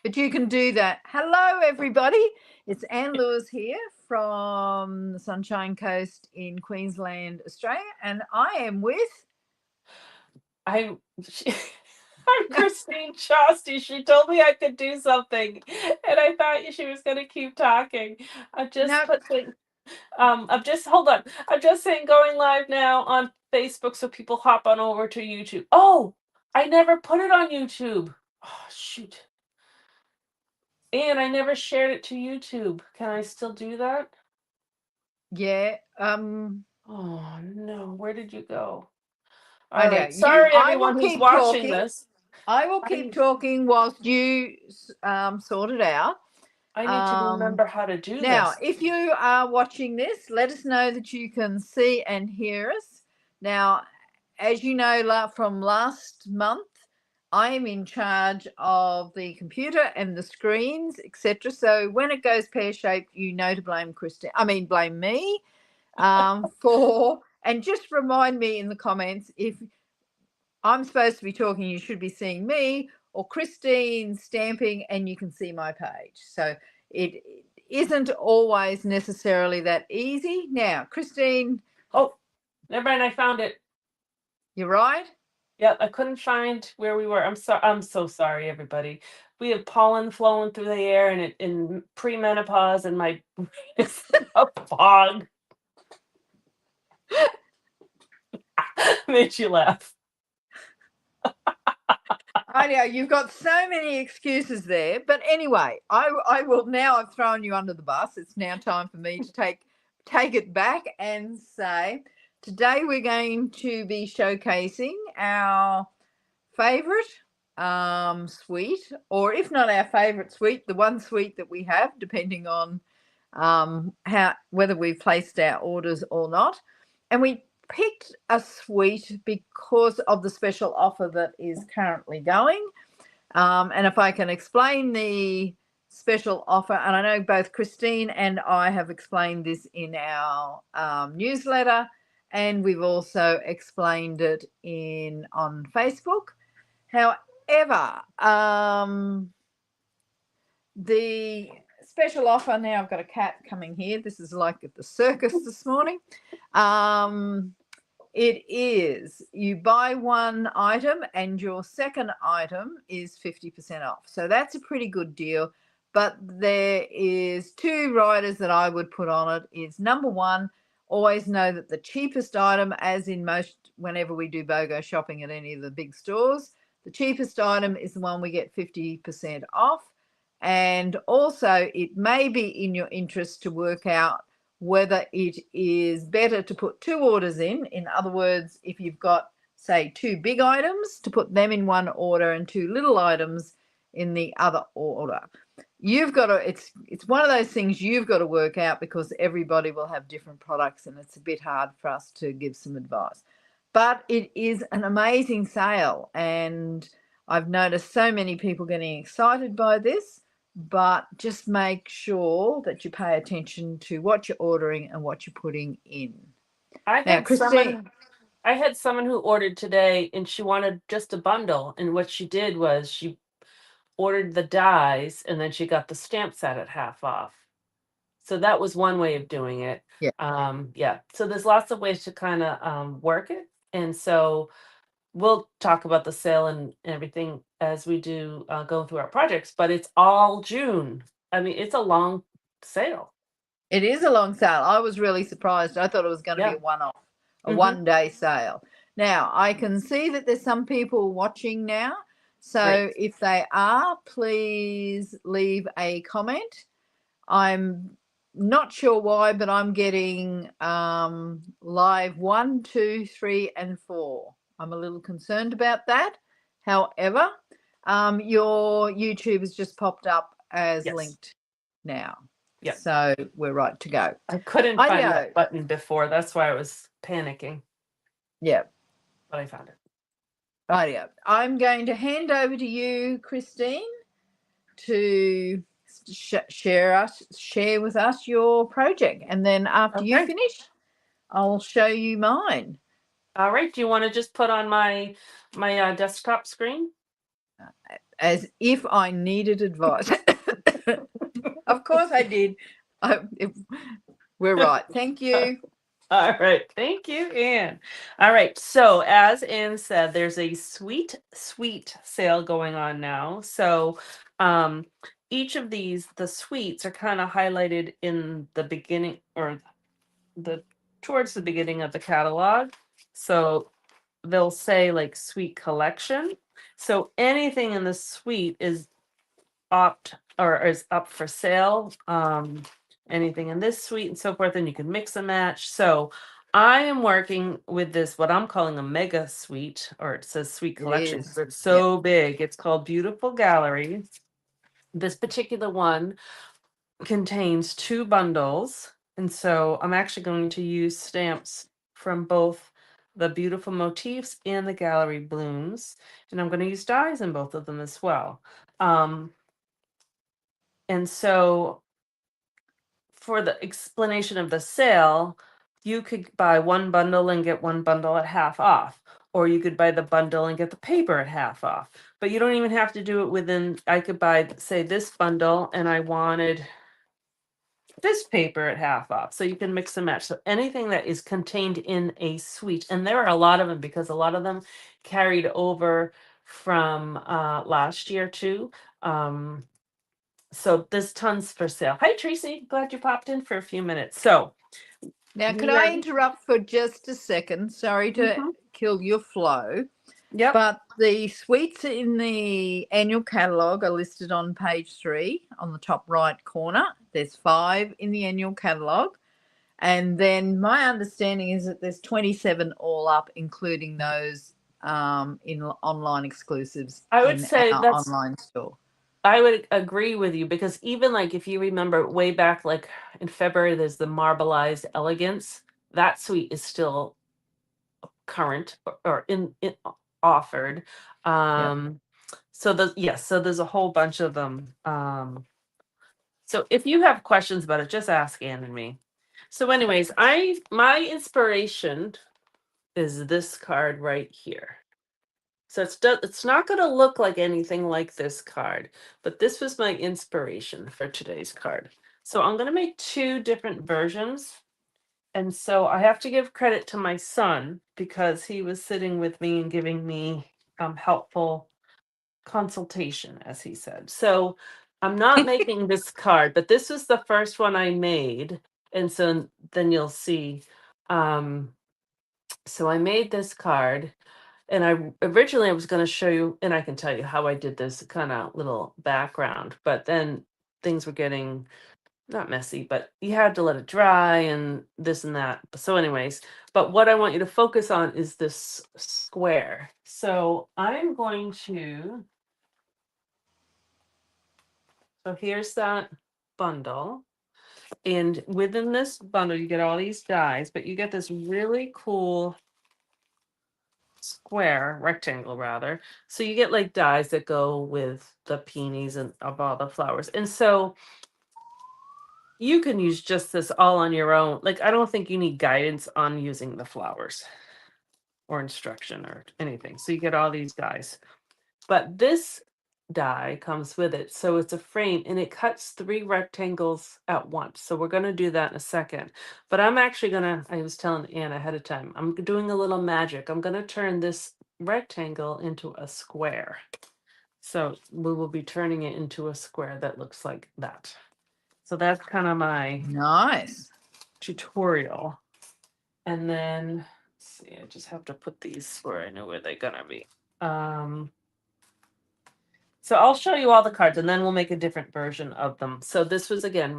But you can do that. Hello, everybody. It's Anne Lewis here from the Sunshine Coast in Queensland, Australia, and I am with. I'm I'm Christine Josti. She told me I could do something, and I thought she was going to keep talking. I just No, put the I'm just hold on. I'm just saying going live now on Facebook so people hop on over to YouTube. Oh, I never put it on YouTube. Oh, shoot. And I never shared it to YouTube. Can I still do that? yeah. Oh no, where did you go? All I know right. you. Sorry I will everyone who's keep watching talking. this. I will keep I talking whilst you sort it out. I need to Um, remember how to do Now, this. if you are watching this, let us know that you can see and hear us. Now, as you know from last month, I am in charge of the computer and the screens, etc. So when it goes pear shaped, you know to blame Christine. I mean, blame me for. And just remind me in the comments if I'm supposed to be talking, you should be seeing me or Christine stamping, and you can see my page. So it isn't always necessarily that easy. Now, Christine, Oh, never mind. I found it. you're right. Yep, I couldn't find where we were. I'm so sorry, everybody. We have pollen flowing through the air, and it in premenopause, and my brain is a fog. Made you laugh. I know you've got so many excuses there, but anyway, I will now. I've thrown you under the bus. It's now time for me to take it back and say today we're going to be showcasing our favorite sweet, or if not our favorite sweet, the one sweet that we have, depending on how whether we've placed our orders or not. And we picked a sweet because of the special offer that is currently going. And if I can explain the special offer, and I know both Christine and I have explained this in our newsletter, and we've also explained it on Facebook. However, the special offer now, I've got a cat coming here. This is like at the circus this morning. Um, it is you buy one item and your second item is 50% off. So that's a pretty good deal. But there is two riders that I would put on it is number one, always know that the cheapest item, as in most whenever we do BOGO shopping at any of the big stores, the cheapest item is the one we get 50% off. And also it may be in your interest to work out whether it is better to put two orders in. In other words, if you've got, say, two big items, to put them in one order and two little items in the other order. You've got to, it's one of those things you've got to work out because everybody will have different products and it's a bit hard for us to give some advice. But it is an amazing sale and I've noticed so many people getting excited by this, but just make sure that you pay attention to what you're ordering and what you're putting in. I Now, had Christine, someone I had someone who ordered today, and she wanted just a bundle, and what she did was she ordered the dies, and then she got the stamp set at half off. So that was one way of doing it. yeah, Yeah. So there's lots of ways to kind of work it, and so we'll talk about the sale and everything as we do go through our projects. But it's all June. I mean, it's a long sale. it is a long sale. I was really surprised. I thought it was going to be Yeah. a one-off, a Mm-hmm. one-day sale. Now, I can see that there's some people watching now. Great. So if they are, please leave a comment. I'm not sure why, but I'm getting live 1, 2, 3, and 4. I'm a little concerned about that. However, your YouTube has just popped up as Yes. linked now. Yeah. So we're right to go. I couldn't find Ideo. that button before. That's why I was panicking, Yeah. but I found it. Ideo. I'm going to hand over to you, Christine, to share with us your project, and then after you Okay. finish, I'll show you mine. All right. Do you want to just put on my desktop screen? as if I needed advice. Of course I did. We're right. Thank you. All right. Thank you, Anne. All right. So, as Anne said, there's a sweet sale going on now. So, each of these, the sweets are kind of highlighted in the beginning or the towards the beginning of the catalog. So, they'll say like sweet collection. So, anything in the suite is up for sale. Anything in this suite and so forth, and you can mix and match. So I am working with this, what I'm calling a mega suite, or it says suite It collection is. because it's so big. It's called Beautiful Gallery. This particular one contains 2 bundles. And so I'm actually going to use stamps from both the beautiful motifs and the gallery blooms. And I'm going to use dies in both of them as well. And so for the explanation of the sale, you could buy 1 bundle and get 1 bundle at half off, or you could buy the bundle and get the paper at half off. But you don't even have to do it within, I could buy, say, this bundle and I wanted this paper at half off. So you can mix and match. So anything that is contained in a suite, and there are a lot of them because a lot of them carried over from last year too. So there's tons for sale. Hi, Tracy. Glad you popped in for a few minutes. So Now, could I interrupt for just a second? Sorry to kill your flow. Yep. But the sweets in the annual catalogue are listed on page 3 on the top right corner. There's 5 in the annual catalogue. And then my understanding is that there's 27 all up, including those in online exclusives I would in say our that's online store. I would agree with you because even like if you remember way back like in February, there's the marbleized elegance. That suite is still current or in offered. So there's a whole bunch of them. So if you have questions about it, just ask Anne and me. So anyways, my inspiration is this card right here. So it's not going to look like anything like this card, but this was my inspiration for today's card. So I'm going to make 2 different versions. And so I have to give credit to my son because he was sitting with me and giving me helpful consultation, as he said. So I'm not making this card, but this was the first one I made. And so then you'll see. So I made this card. And I was going to show you, and I can tell you how I did this kind of little background, but then things were getting not messy, but you had to let it dry and this and that. So anyways, but what I want you to focus on is this square. So I'm going to, so here's that bundle. And within this bundle, you get all these dies, but you get this really cool rectangle rather. So you get like dies that go with the peonies and of all the flowers. And so you can use just this all on your own. Like, I don't think you need guidance on using the flowers or instruction or anything. So you get all these dies. But this die comes with it. So it's a frame and it cuts 3 rectangles at once. So we're going to do that in a second. But I'm actually going to, I was telling Anne ahead of time, I'm doing a little magic. I'm going to turn this rectangle into a square. So we will be turning it into a square that looks like that. So that's kind of my Nice tutorial. And then, let's see, I just have to put these where I know where they're going to be. So I'll show you all the cards and then we'll make a different version of them. So this was again,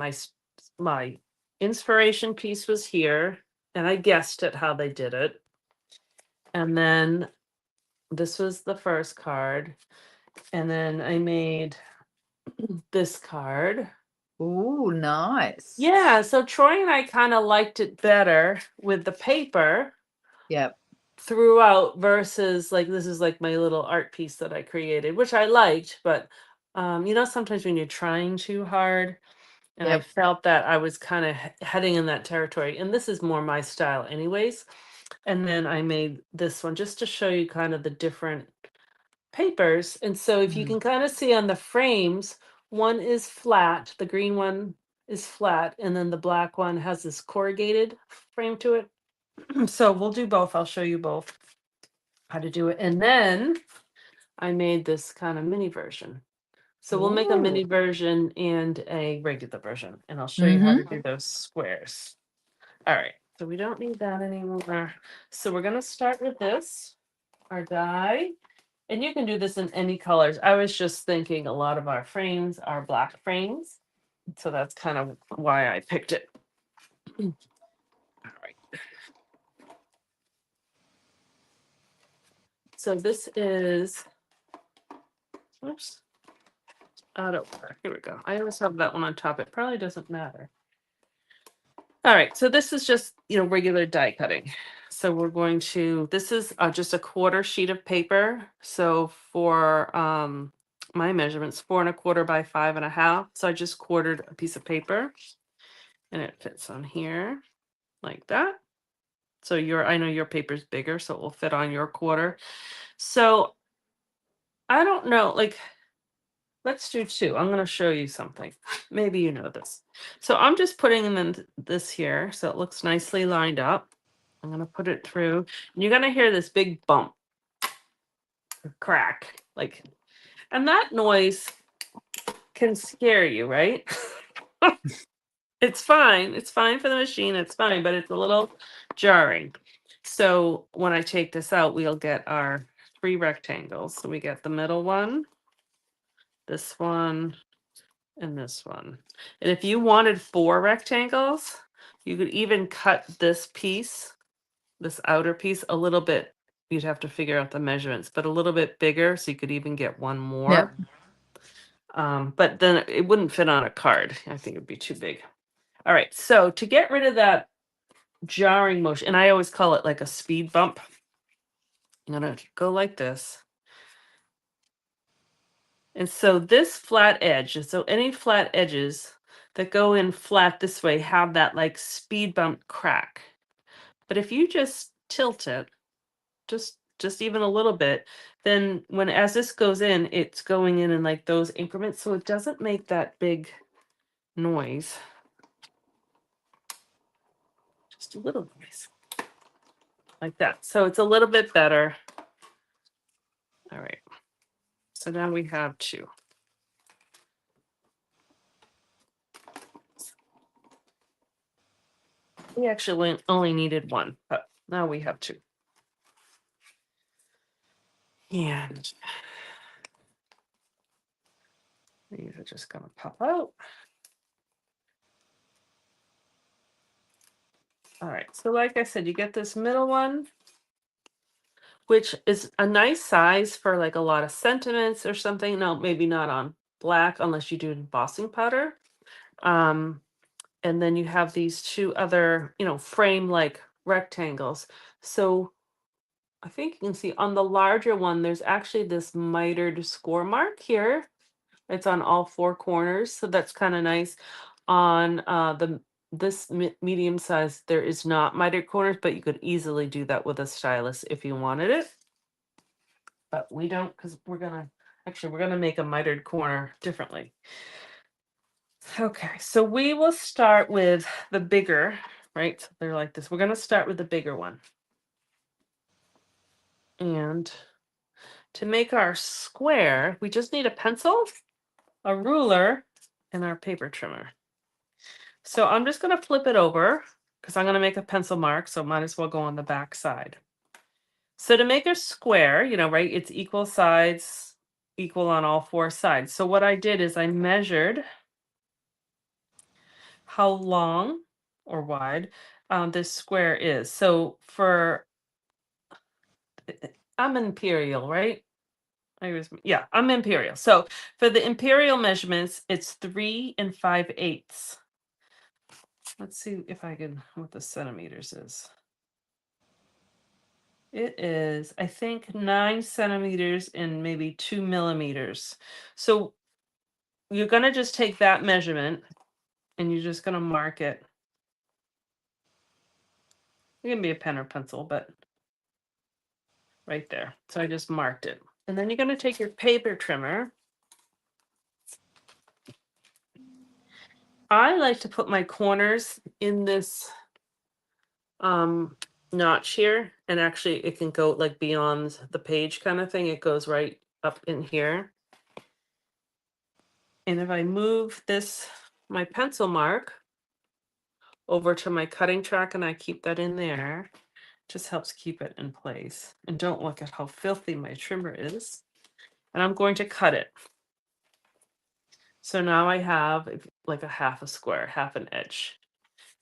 my inspiration piece was here and I guessed at how they did it. And then this was the first card. And then I made this card. Ooh, nice. Yeah, so Troy and I kind of liked it better with the paper. Yep. Throughout versus like this is like my little art piece that I created, which I liked, but sometimes when you're trying too hard, and I felt that I was kind of heading in that territory, and this is more my style anyways. And then I made this one just to show you kind of the different papers. And so if you Mm. can kind of see on the frames, one is flat, the green one is flat, and then the black one has this corrugated frame to it. So we'll do both. I'll show you both how to do it. And then I made this kind of mini version. So we'll make a mini Ooh. version and a regular version, and I'll show you how to Mhm. do those squares. All right, so we don't need that anymore. So we're gonna start with this, our die. And you can do this in any colors. I was just thinking a lot of our frames are black frames. So that's kind of why I picked it. All right. So this is, oops, out of order. Here we go. I always have that one on top. It probably doesn't matter. All right. So this is just, regular die cutting. So we're going to, this is just a quarter sheet of paper. So for my measurements, 4¼ by 5½. So I just quartered a piece of paper and it fits on here like that. So I know your paper's bigger, so it will fit on your quarter. So I don't know, like, let's do 2. I'm going to show you something. Maybe you know this. So I'm just putting in this here so it looks nicely lined up. I'm going to put it through. And you're going to hear this big bump, or crack, and that noise can scare you, right? It's fine. It's fine for the machine. It's fine, but it's a little jarring. So when I take this out, we'll get our 3 rectangles. So we get the middle one, this one, and this one. And if you wanted 4 rectangles, you could even cut this piece, this outer piece, a little bit. You'd have to figure out the measurements, but a little bit bigger, so you could even get one more. Yep. But then it wouldn't fit on a card. I think it'd be too big. All right, so to get rid of that jarring motion, and I always call it like a speed bump, I'm gonna go like this. And so this flat edge, so any flat edges that go in flat this way have that like speed bump crack. But if you just tilt it, just even a little bit, then as this goes in, it's going in like those increments, so it doesn't make that big noise. Just a little noise. Like that. So it's a little bit better. All right. So now we have 2. We actually only needed 1, but now we have 2. And these are just going to pop out. All right. So like I said, you get this middle one, which is a nice size for like a lot of sentiments or something. No, maybe not on black unless you do embossing powder. And then you have these 2 other, frame like rectangles. So I think you can see on the larger one, there's actually this mitered score mark here. It's on all 4 corners, so that's kind of nice. On this medium size, there is not mitered corners, but you could easily do that with a stylus if you wanted it. But we don't, because we're gonna make a mitered corner differently. Okay, so we will start with the bigger, right? So they're like this. We're gonna start with the bigger one. And to make our square, we just need a pencil, a ruler, and our paper trimmer. So I'm just going to flip it over because I'm going to make a pencil mark, so might as well go on the back side. So to make a square, right, it's equal sides, equal on all 4 sides. So what I did is I measured how long or wide this square is. So I'm imperial, right? I'm imperial. So for the imperial measurements, it's 3 5/8. Let's see if I can, what the centimeters is. It is, I think, 9 centimeters and maybe 2 millimeters. So you're going to just take that measurement and you're just going to mark it. It can be a pen or pencil, but right there. So I just marked it. And then you're going to take your paper trimmer. I like to put my corners in this notch here, and actually it can go like beyond the page kind of thing. It goes right up in here. And if I move this, my pencil mark, over to my cutting track and I keep that in there, just helps keep it in place. And don't look at how filthy my trimmer is. And I'm going to cut it. So now I have like a half a square, half an edge.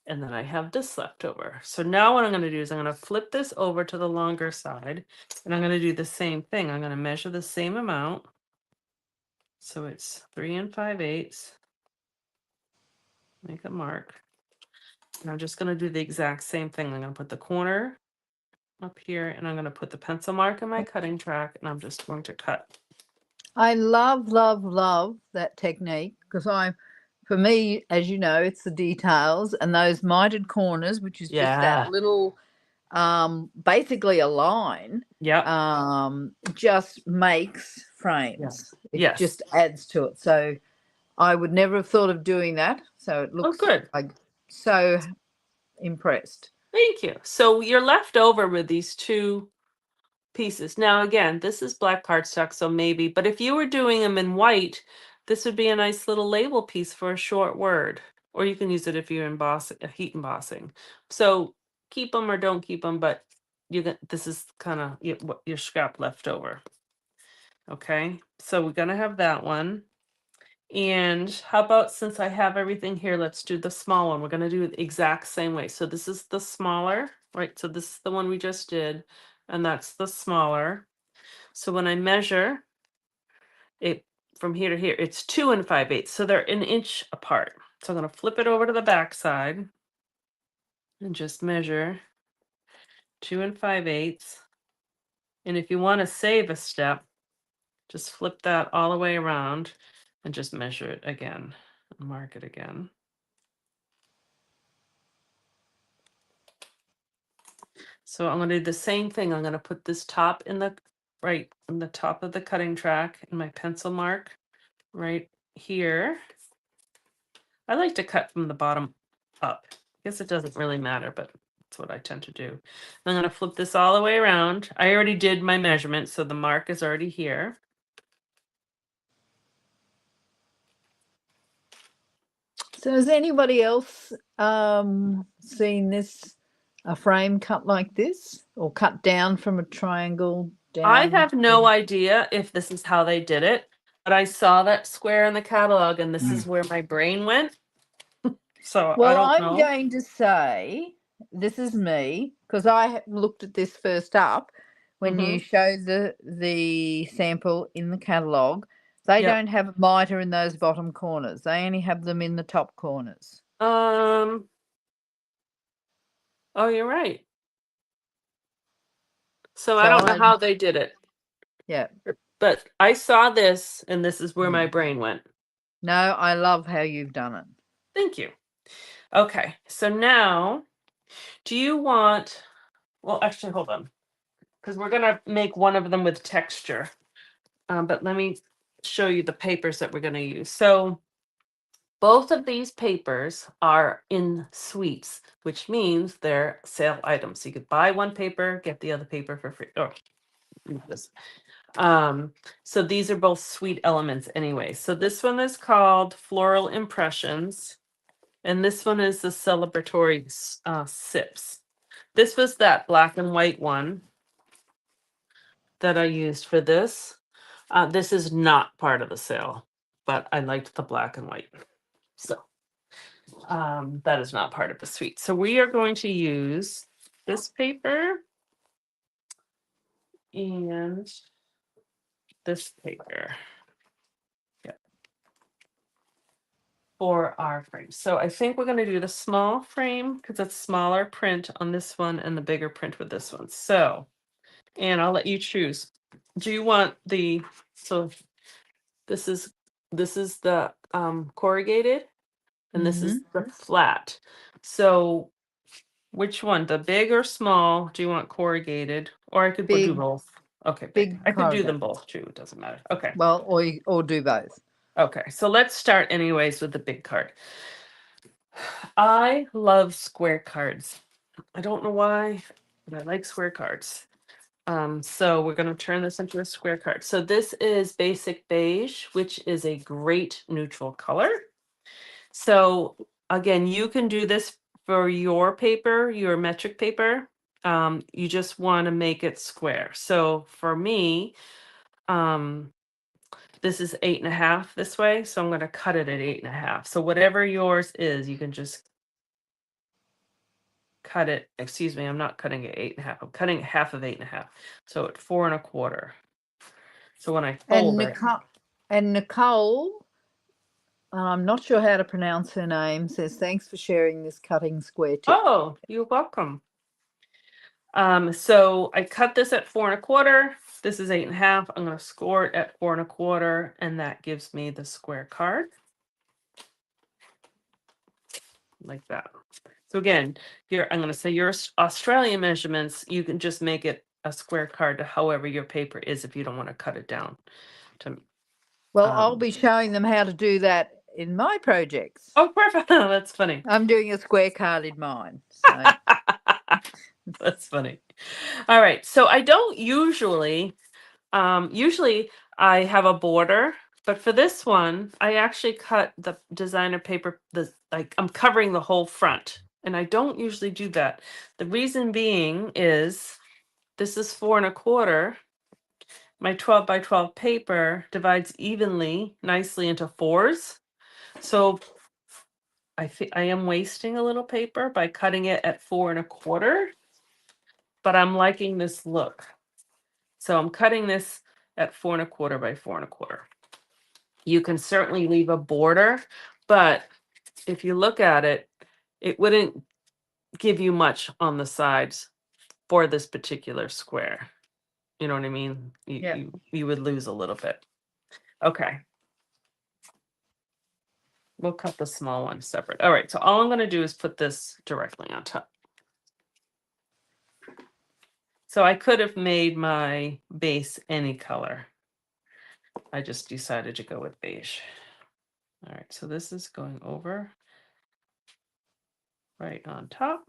And then I have this left over. So now what I'm going to do is I'm going to flip this over to the longer side. And I'm going to do the same thing. I'm going to measure the same amount. So it's 3 5/8. Make a mark. And I'm just going to do the exact same thing. I'm going to put the corner up here and I'm going to put the pencil mark in my cutting track and I'm just going to cut. I love, love, love that technique because for me, as you know, it's the details and those mitered corners, which is just that little, basically a line. Yeah. Just makes frames. Yes. It just adds to it. So I would never have thought of doing that. So it looks good. like so impressed. Thank you. So you're left over with these two pieces. Now, again, this is black cardstock, so maybe, but if you were doing them in white, this would be a nice little label piece for a short word, or you can use it if you're heat embossing. So keep them or don't keep them, but this is kind of your scrap left over. Okay, so we're gonna have that one. And how about, since I have everything here, let's do the small one. We're going to do it the exact same way. So this is the smaller, right? So this is the one we just did, and that's the smaller. So when I measure it from here to here, it's 2 5/8. So they're an inch apart. So I'm going to flip it over to the back side and just measure 2 5/8. And if you want to save a step, just flip that all the way around and just measure it again and mark it again. So I'm going to do the same thing. I'm going to put this top in the top of the cutting track and my pencil mark right here. I like to cut from the bottom up. I guess it doesn't really matter, but that's what I tend to do. I'm going to flip this all the way around. I already did my measurement, so the mark is already here. So has anybody else seen this, a frame cut like this or cut down from a triangle down? I have no idea if this is how they did it, but I saw that square in the catalog and this is where my brain went. So well, I don't know. I'm going to say, this is me, because I looked at this first up when you show the sample in the catalogue. They don't have a miter in those bottom corners. They only have them in the top corners. Oh, you're right. So I don't know how they did it. Yeah. But I saw this, and this is where my brain went. No, I love how you've done it. Thank you. Okay, so now, do you want, well, actually, hold on, because we're going to make one of them with texture. But let me show you the papers that we're going to use. So both of these papers are in suites, which means they're sale items. So you could buy one paper, get the other paper for free. Or this. So these are both suite elements anyway. So this one is called Floral Impressions, and this one is the Celebratory Sips. This was that black and white one that I used for this. This is not part of the sale, but I liked the black and white. So that is not part of the suite. So we are going to use this paper and this paper. For our frame. So I think we're going to do the small frame because it's smaller print on this one and the bigger print with this one. So, and I'll let you choose. Do you want so this is the corrugated and this is the flat. So which one, the big or small, do you want corrugated? Or I could do both. Okay, Big I could do corrugated. them both too. It doesn't matter. Okay. Well, or do both. Okay. So let's start anyways with the big card. I love square cards. I don't know why, but I like square cards. So we're going to turn this into a square card. So this is basic beige, which is a great neutral color. So again, you can do this for your paper, your metric paper. You just want to make it square. So for me, this is 8.5 this way. So I'm going to cut it at 8.5. So whatever yours is, you can just cut it. Excuse me, I'm not cutting it 8.5. I'm cutting it half of 8.5. So at 4.25. So when I fold it. Nicole, I'm not sure how to pronounce her name, says thanks for sharing this cutting square tip. Oh, you're welcome. So I cut this at 4.25. This is 8.5. I'm going to score it at 4.25, and that gives me the square card. Like that. So again, I'm going to say your Australian measurements, you can just make it a square card to however your paper is if you don't want to cut it down. Well, I'll be showing them how to do that in my projects. Oh, perfect. That's funny. I'm doing a square card in mine. So. That's funny. All right. So I don't usually I have a border, but for this one, I actually cut the designer paper, like I'm covering the whole front. And I don't usually do that. The reason being is this is 4.25. My 12 by 12 paper divides evenly, nicely into 4s. So I am wasting a little paper by cutting it at 4.25, but I'm liking this look. So I'm cutting this at 4.25 by 4.25. You can certainly leave a border, but if you look at it, it wouldn't give you much on the sides for this particular square. You know what I mean? You would lose a little bit. Okay. We'll cut the small one separate. All right, so all I'm going to do is put this directly on top. So I could have made my base any color. I just decided to go with beige. All right, so this is going over right on top.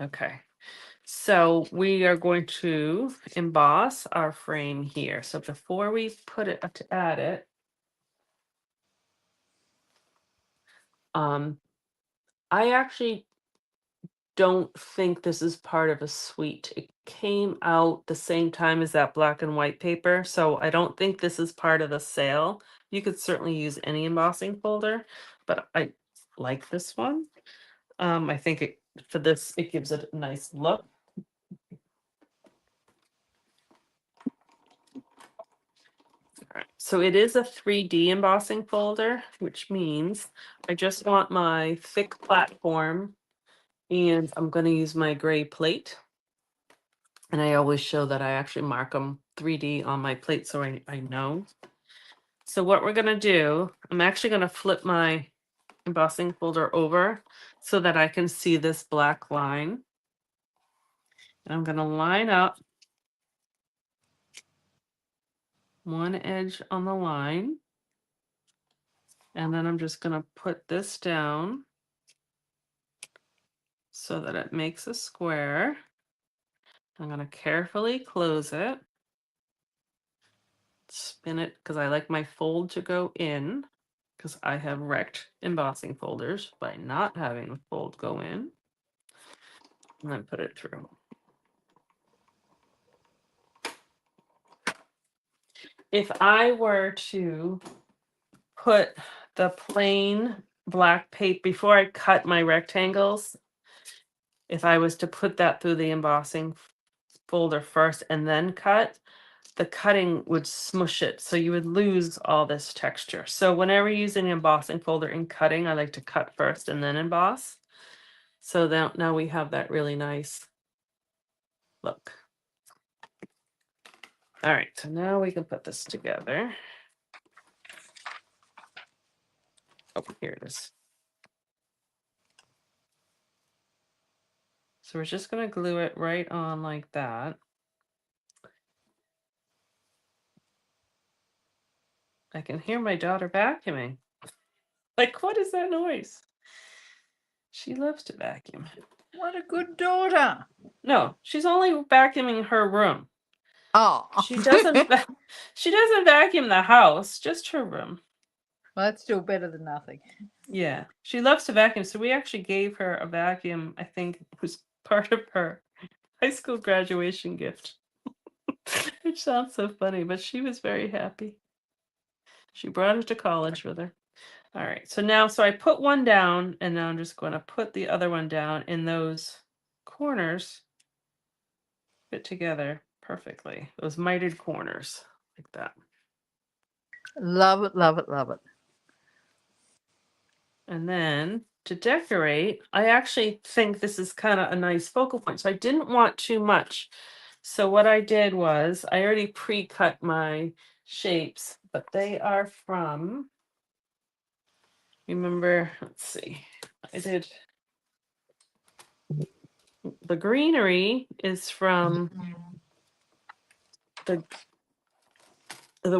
Okay, so we are going to emboss our frame here. So before we put it to add it, I actually don't think this is part of a suite. It came out the same time as that black and white paper, so I don't think this is part of the sale. You could certainly use any embossing folder, but I like this one. I think for this, it gives it a nice look. All right, so it is a 3D embossing folder, which means I just want my thick platform, and I'm going to use my gray plate. And I always show that I actually mark them 3D on my plate so I know. So what we're going to do, I'm actually going to flip my embossing folder over so that I can see this black line. And I'm going to line up one edge on the line. And then I'm just going to put this down so that it makes a square. I'm going to carefully close it. Spin it because I like my fold to go in, because I have wrecked embossing folders by not having the fold go in, and then put it through. If I were to put the plain black paper before I cut my rectangles, if I was to put that through the embossing folder first and then cut, the cutting would smush it, so you would lose all this texture. So whenever you're using an embossing folder in cutting, I like to cut first and then emboss. So now we have that really nice look. All right, so now we can put this together. Oh, here it is. So we're just going to glue it right on like that. I can hear my daughter vacuuming. Like, what is that noise? She loves to vacuum. What a good daughter. No, she's only vacuuming her room. Oh. She doesn't she doesn't vacuum the house, just her room. Well, that's still better than nothing. Yeah, she loves to vacuum. So we actually gave her a vacuum, I think it was part of her high school graduation gift. Which sounds so funny, but she was very happy. She brought it to college with her. All right, so I put one down, and now I'm just going to put the other one down in those corners, fit together perfectly. Those mitered corners, like that. Love it, love it, love it. And then to decorate, I actually think this is kind of a nice focal point. So I didn't want too much. So what I did was I already pre-cut my shapes, but they are from, remember, let's see, I did, the greenery is from the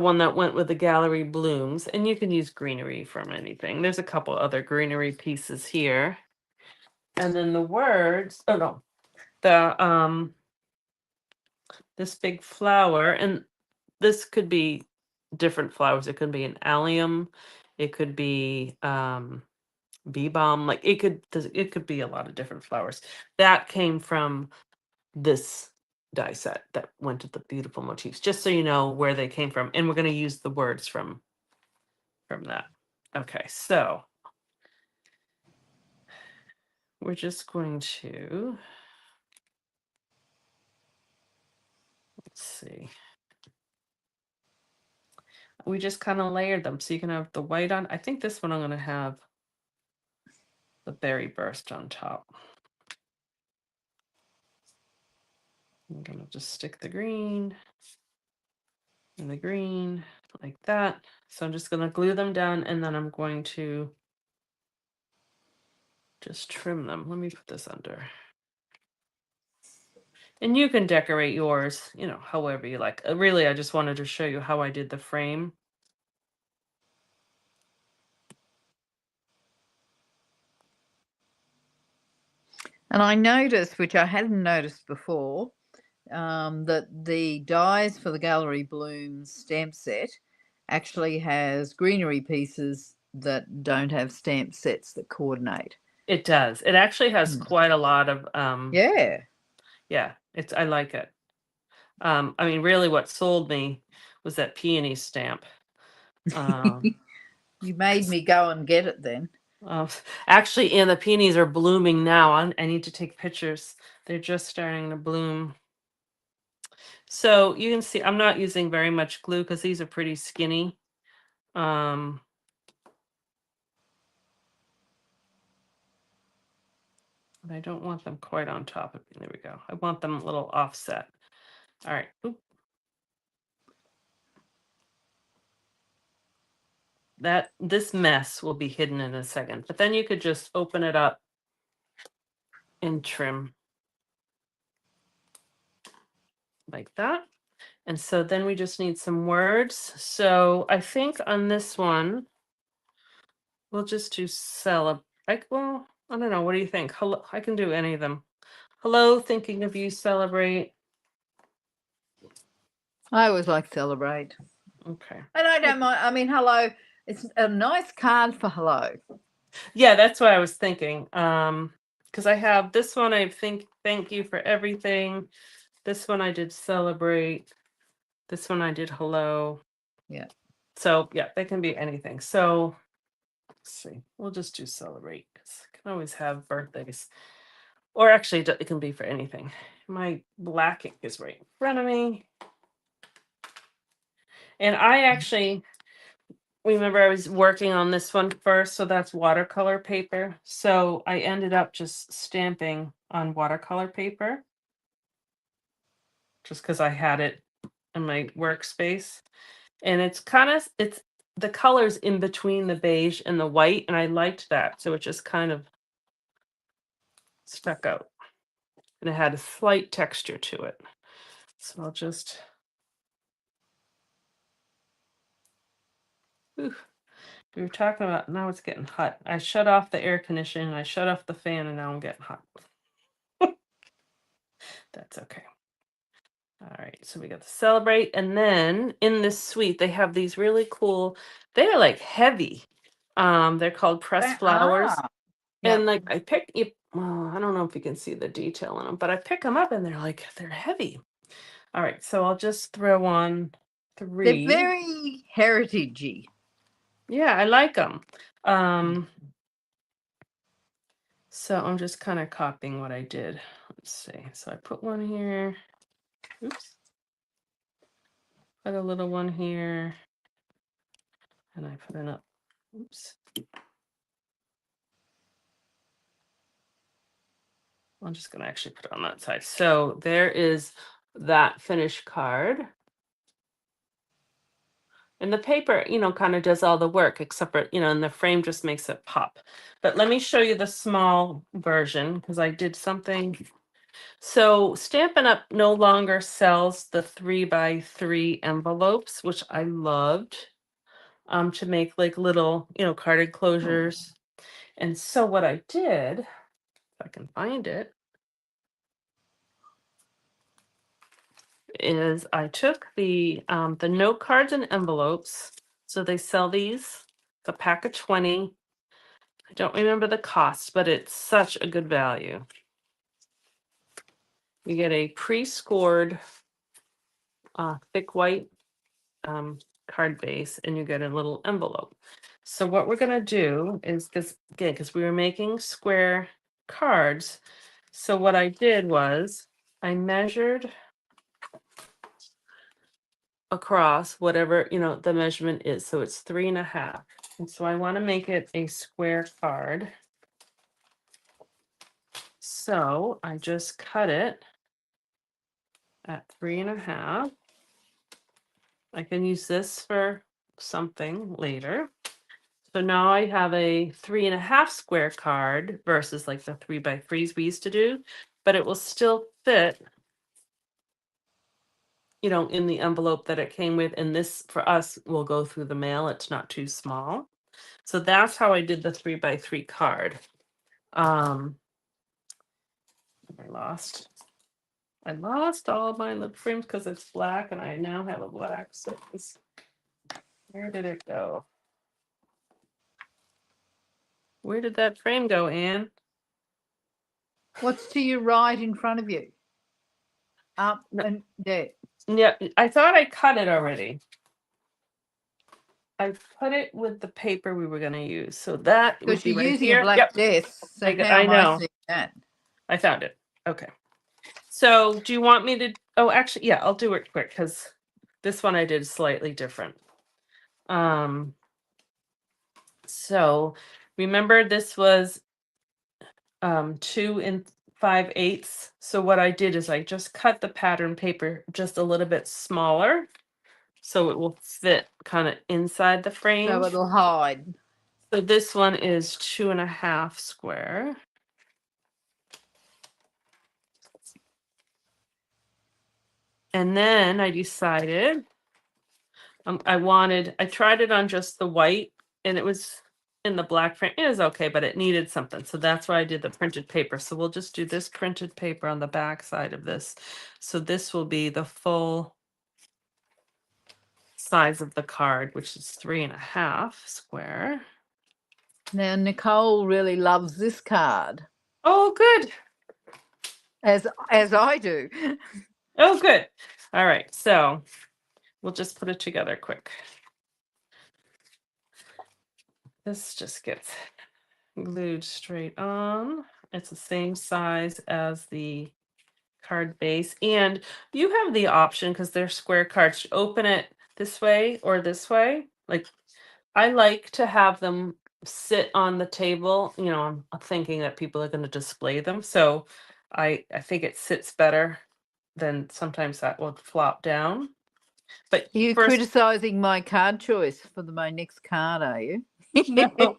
one that went with the gallery blooms, and you can use greenery from anything. There's a couple other greenery pieces here. And then the words, oh no, the this big flower, and this could be different flowers. It could be an allium, it could be bee balm, like it could be a lot of different flowers. That came from this die set that went to the beautiful motifs, just so you know where they came from. And we're going to use the words from that. Okay, so we're just going to, let's see, we just kind of layered them so you can have the white on. I think this one I'm going to have the berry burst on top. I'm going to just stick the green and the green like that. So I'm just going to glue them down, and then I'm going to just trim them. Let me put this under. And you can decorate yours, however you like. Really, I just wanted to show you how I did the frame. And I noticed, which I hadn't noticed before, that the dies for the Gallery Blooms stamp set actually has greenery pieces that don't have stamp sets that coordinate. It does. It actually has quite a lot of Yeah. I like it. I mean, really what sold me was that peony stamp. You made me go and get it then. Actually, and the peonies are blooming now. I need to take pictures. They're just starting to bloom. So you can see I'm not using very much glue because these are pretty skinny. But I don't want them quite on top of me. There we go. I want them a little offset. All right. Oop. This mess will be hidden in a second, but then you could just open it up and trim like that. And so then we just need some words. So I think on this one, we'll just do celebrate. Well, I don't know. What do you think? Hello, I can do any of them. Hello, thinking of you, celebrate. I always like celebrate. Okay. And I don't mind. I mean, hello. It's a nice card for hello. Yeah, that's what I was thinking. Because I have this one, I think, thank you for everything. This one I did celebrate. This one I did hello. Yeah. So yeah, they can be anything. So let's see. We'll just do celebrate because I can always have birthdays. Or actually, it can be for anything. My black ink is right in front of me. And I actually remember I was working on this one first, so that's watercolor paper. So I ended up just stamping on watercolor paper just because I had it in my workspace. And it's the colors in between the beige and the white, and I liked that. So it just kind of stuck out. And it had a slight texture to it. So I'll just Ooh, we were talking about, now it's getting hot. I shut off the air conditioning, I shut off the fan, and now I'm getting hot. That's okay. All right, so we got to celebrate. And then in this suite, they have these really cool, they're like heavy. They're called pressed flowers. And like I pick you, well, I don't know if you can see the detail in them, but I pick them up and they're heavy. All right, so I'll just throw on They're 3. very heritagey. Yeah, I like them. So I'm just kind of copying what I did. Let's see. So I put one here. Oops. Put a little one here. And I put an oops. I'm just going to actually put it on that side. So there is that finished card. And the paper, kind of does all the work, except for, and the frame just makes it pop. But let me show you the small version because I did something. So Stampin' Up! No longer sells the 3x3 envelopes, which I loved, to make like little, carded closures. And so what I did, if I can find it, is I took the note cards and envelopes. So they sell these, a pack of 20. I don't remember the cost, but it's such a good value. You get a pre-scored thick white card base, and you get a little envelope. So what we're going to do is, because we were making square cards, so what I did was I measured across whatever the measurement is, so it's 3.5, and so I want to make it a square card. So I just cut it at 3.5. I can use this for something later. So now I have a 3.5 square card versus like the 3x3s we used to do, but it will still fit, in the envelope that it came with. And this for us will go through the mail. It's not too small. So that's how I did the 3x3 card. I lost all of my lip frames because it's black, and I now have a black surface. Where did it go? Where did that frame go, Anne? What's to your right in front of you? Up and there. Yeah, I thought I cut it already. I put it with the paper we were going to use. So that would Because be you're right using here. a black desk. So how am I seeing that? I found it. Okay. So do you want me to? Oh, actually, yeah, I'll do it quick because this one I did slightly different. So remember this was 2 5/8. So what I did is I just cut the pattern paper just a little bit smaller, so it will fit kind of inside the frame. So it'll hide. So this one is 2.5 square. And then I decided I tried it on just the white, and it was in the black frame. It was okay, but it needed something. So that's why I did the printed paper. So we'll just do this printed paper on the back side of this. So this will be the full size of the card, which is 3.5 square. Now, Nicole really loves this card. Oh, good. As I do. Oh, good. All right. So we'll just put it together quick. This just gets glued straight on. It's the same size as the card base. And you have the option, because they're square cards, to open it this way or this way. Like, I like to have them sit on the table. I'm thinking that people are going to display them. So I think it sits better than sometimes that will flop down. But You're criticizing my card choice for my next card, are you? No.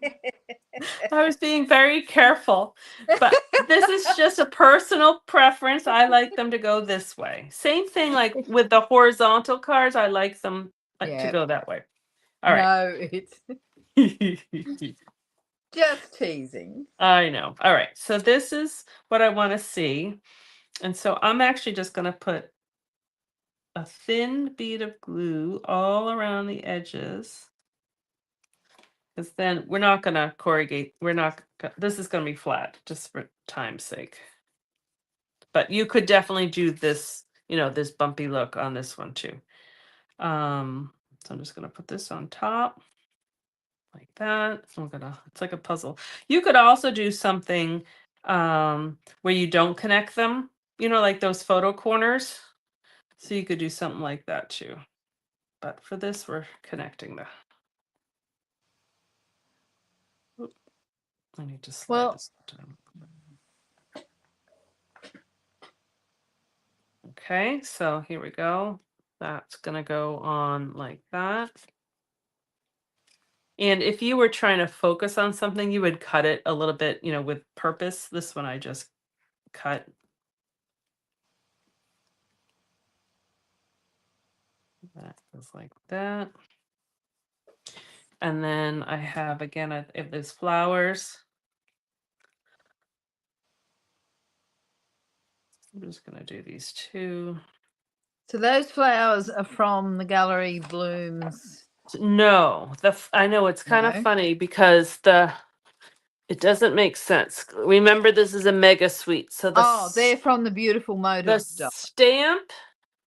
I was being very careful, but this is just a personal preference. I like them to go this way. Same thing like with the horizontal cards. I like them to go that way. All right. No, it's just teasing. I know. All right. So this is what I want to see. And so I'm actually just going to put a thin bead of glue all around the edges. Because then we're not going to corrugate. This is going to be flat just for time's sake. But you could definitely do this, this bumpy look on this one too. So I'm just going to put this on top. Like that. It's like a puzzle. You could also do something where you don't connect them, like those photo corners. So you could do something like that too. But for this, we're connecting the. Oop, I need to slide this down. Okay, so here we go. That's gonna go on like that. And if you were trying to focus on something, you would cut it a little bit, with purpose. This one I just cut. That goes like that. And then I have, again, if there's flowers. I'm just going to do these two. So those flowers are from the Gallery Blooms. No, I know it's kind of funny because it doesn't make sense. Remember, this is a mega suite. So they're from the Beautiful Motive. The stamp,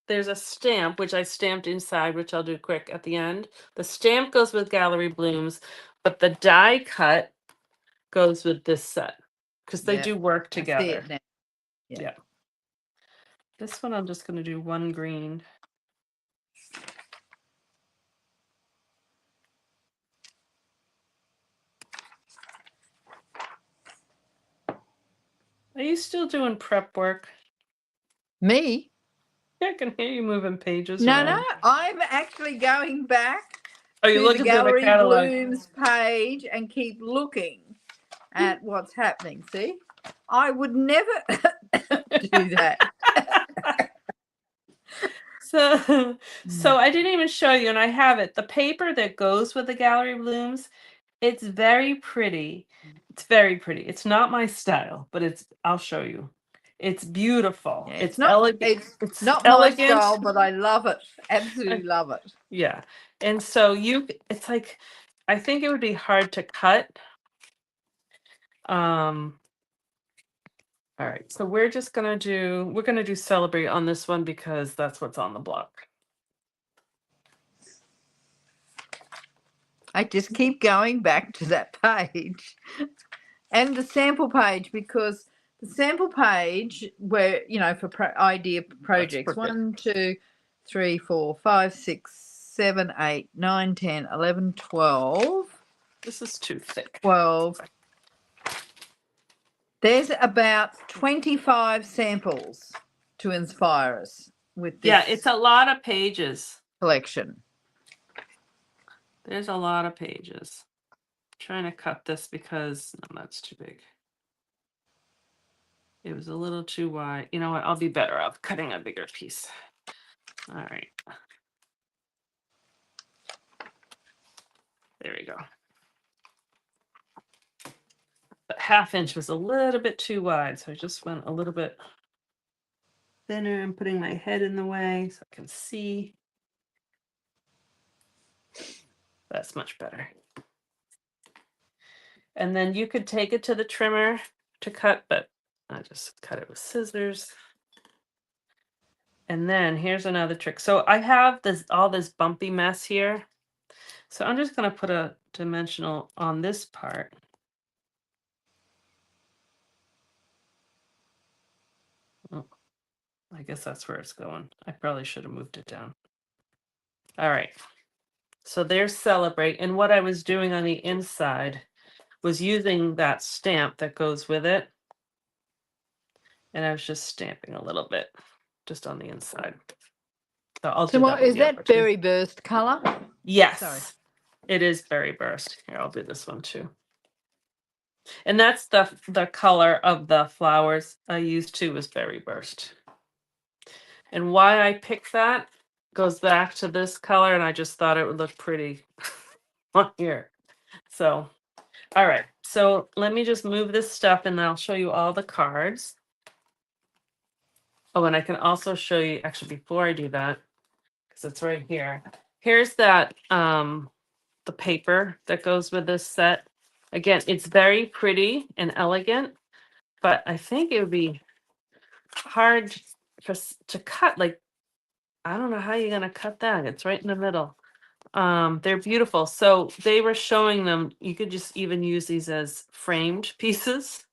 there's a stamp which I stamped inside, which I'll do quick at the end. The stamp goes with Gallery Blooms, but the die cut goes with this set because they do work together. I see it now. Yeah. This one I'm just going to do one green. Are you still doing prep work? Me? Yeah, I can hear you moving pages. No, I'm actually going back to the Gallery Blooms page and keep looking at what's happening. See? I would never do that. So I didn't even show you, and I have it. The paper that goes with the Gallery Blooms, it's very pretty. It's very pretty. It's not my style, but I'll show you. It's beautiful. Yeah, it's elegant. It's not elegant. My style, but I love it. Absolutely love it. Yeah. And so it's like, I think it would be hard to cut. All right. So we're going to do Celebrate on this one because that's what's on the block. I just keep going back to that page and the sample page because the sample page where, for idea projects, 1, 2, 3, 4, 5, 6, 7, 8, 9, 10, 11, 12. This is too thick. 12. There's about 25 samples to inspire us with this. Yeah, it's a lot of pages. Collection. There's a lot of pages. I'm trying to cut this because that's too big. It was a little too wide. You know what? I'll be better off cutting a bigger piece. All right. There we go. But 1/2 inch was a little bit too wide, so I just went a little bit thinner. I'm putting my head in the way so I can see. That's much better. And then you could take it to the trimmer to cut, but I just cut it with scissors. And then here's another trick. So I have all this bumpy mess here. So I'm just going to put a dimensional on this part. Oh, I guess that's where it's going. I probably should have moved it down. All right. So there's Celebrate. And what I was doing on the inside was using that stamp that goes with it. And I was just stamping a little bit just on the inside. So I'll do that. Is that berry burst color? Yes. Sorry. It is berry burst. Here, I'll do this one too. And that's the color of the flowers I used too, was berry burst. And why I picked that goes back to this color, and I just thought it would look pretty on here. So, all right. So let me just move this stuff and then I'll show you all the cards. Oh, and I can also show you, actually, before I do that, because it's right here. Here's that, the paper that goes with this set. Again, it's very pretty and elegant, but I think it would be hard to cut. Like, I don't know how you're gonna cut that. It's right in the middle. They're beautiful. So they were showing them, you could just even use these as framed pieces.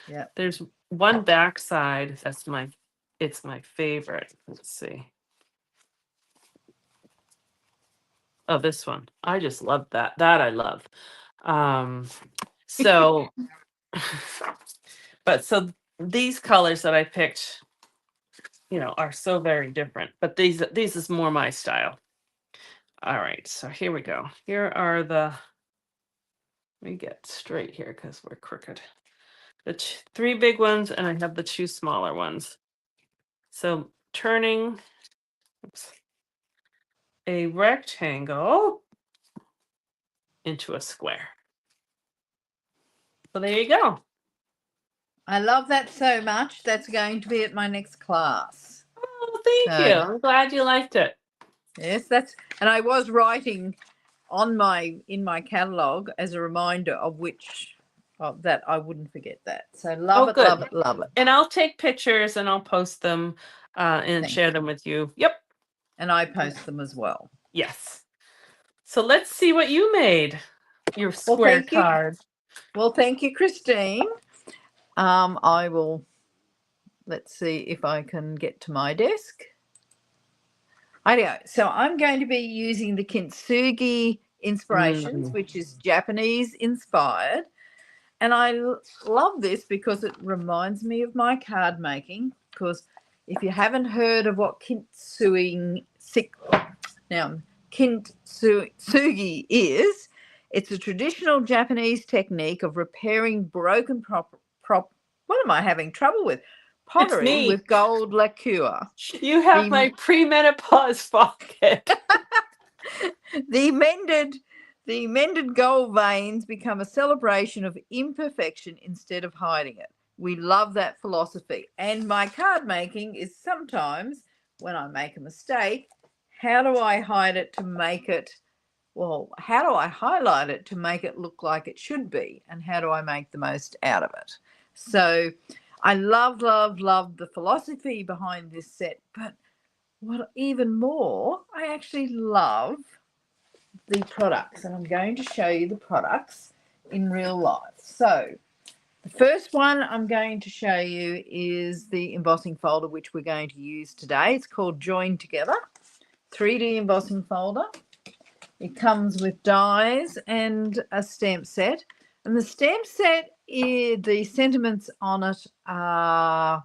Yeah. There's one back side that's it's my favorite. Let's see. Oh, this one. I just love that. That I love. So but so these colors that I picked, are so very different. But these is more my style. All right, so here we go. Here are let me get straight here because we're crooked. The three big ones, and I have the two smaller ones. So turning a rectangle into a square. So there you go. I love that so much. That's going to be at my next class. Oh, thank you. I'm glad you liked it. Yes, and I was writing in my catalogue as a reminder of that I wouldn't forget that. So love it, good. love it, love it. And I'll take pictures and I'll post them and share them with you. Yep. And I post them as well. Yes. So let's see what you made. Your square card. Well, thank you, Christine. I will. Let's see if I can get to my desk. So I'm going to be using the Kintsugi Inspirations, which is Japanese inspired. And I love this because it reminds me of my card making. Because if you haven't heard of what kintsugi is, it's a traditional Japanese technique of repairing broken what am I having trouble with? Pottery with gold lacquer. You have my premenopause pocket. The mended gold veins become a celebration of imperfection instead of hiding it. We love that philosophy. And my card making is sometimes when I make a mistake, how do I hide it to make it, how do I highlight it to make it look like it should be? And how do I make the most out of it? So I love, love, love the philosophy behind this set. But what even more, I actually love the products, and I'm going to show you the products in real life. So the first one I'm going to show you is the embossing folder, which we're going to use today. It's called Join Together 3D embossing folder. It comes with dies and a stamp set, and the stamp set the sentiments on it are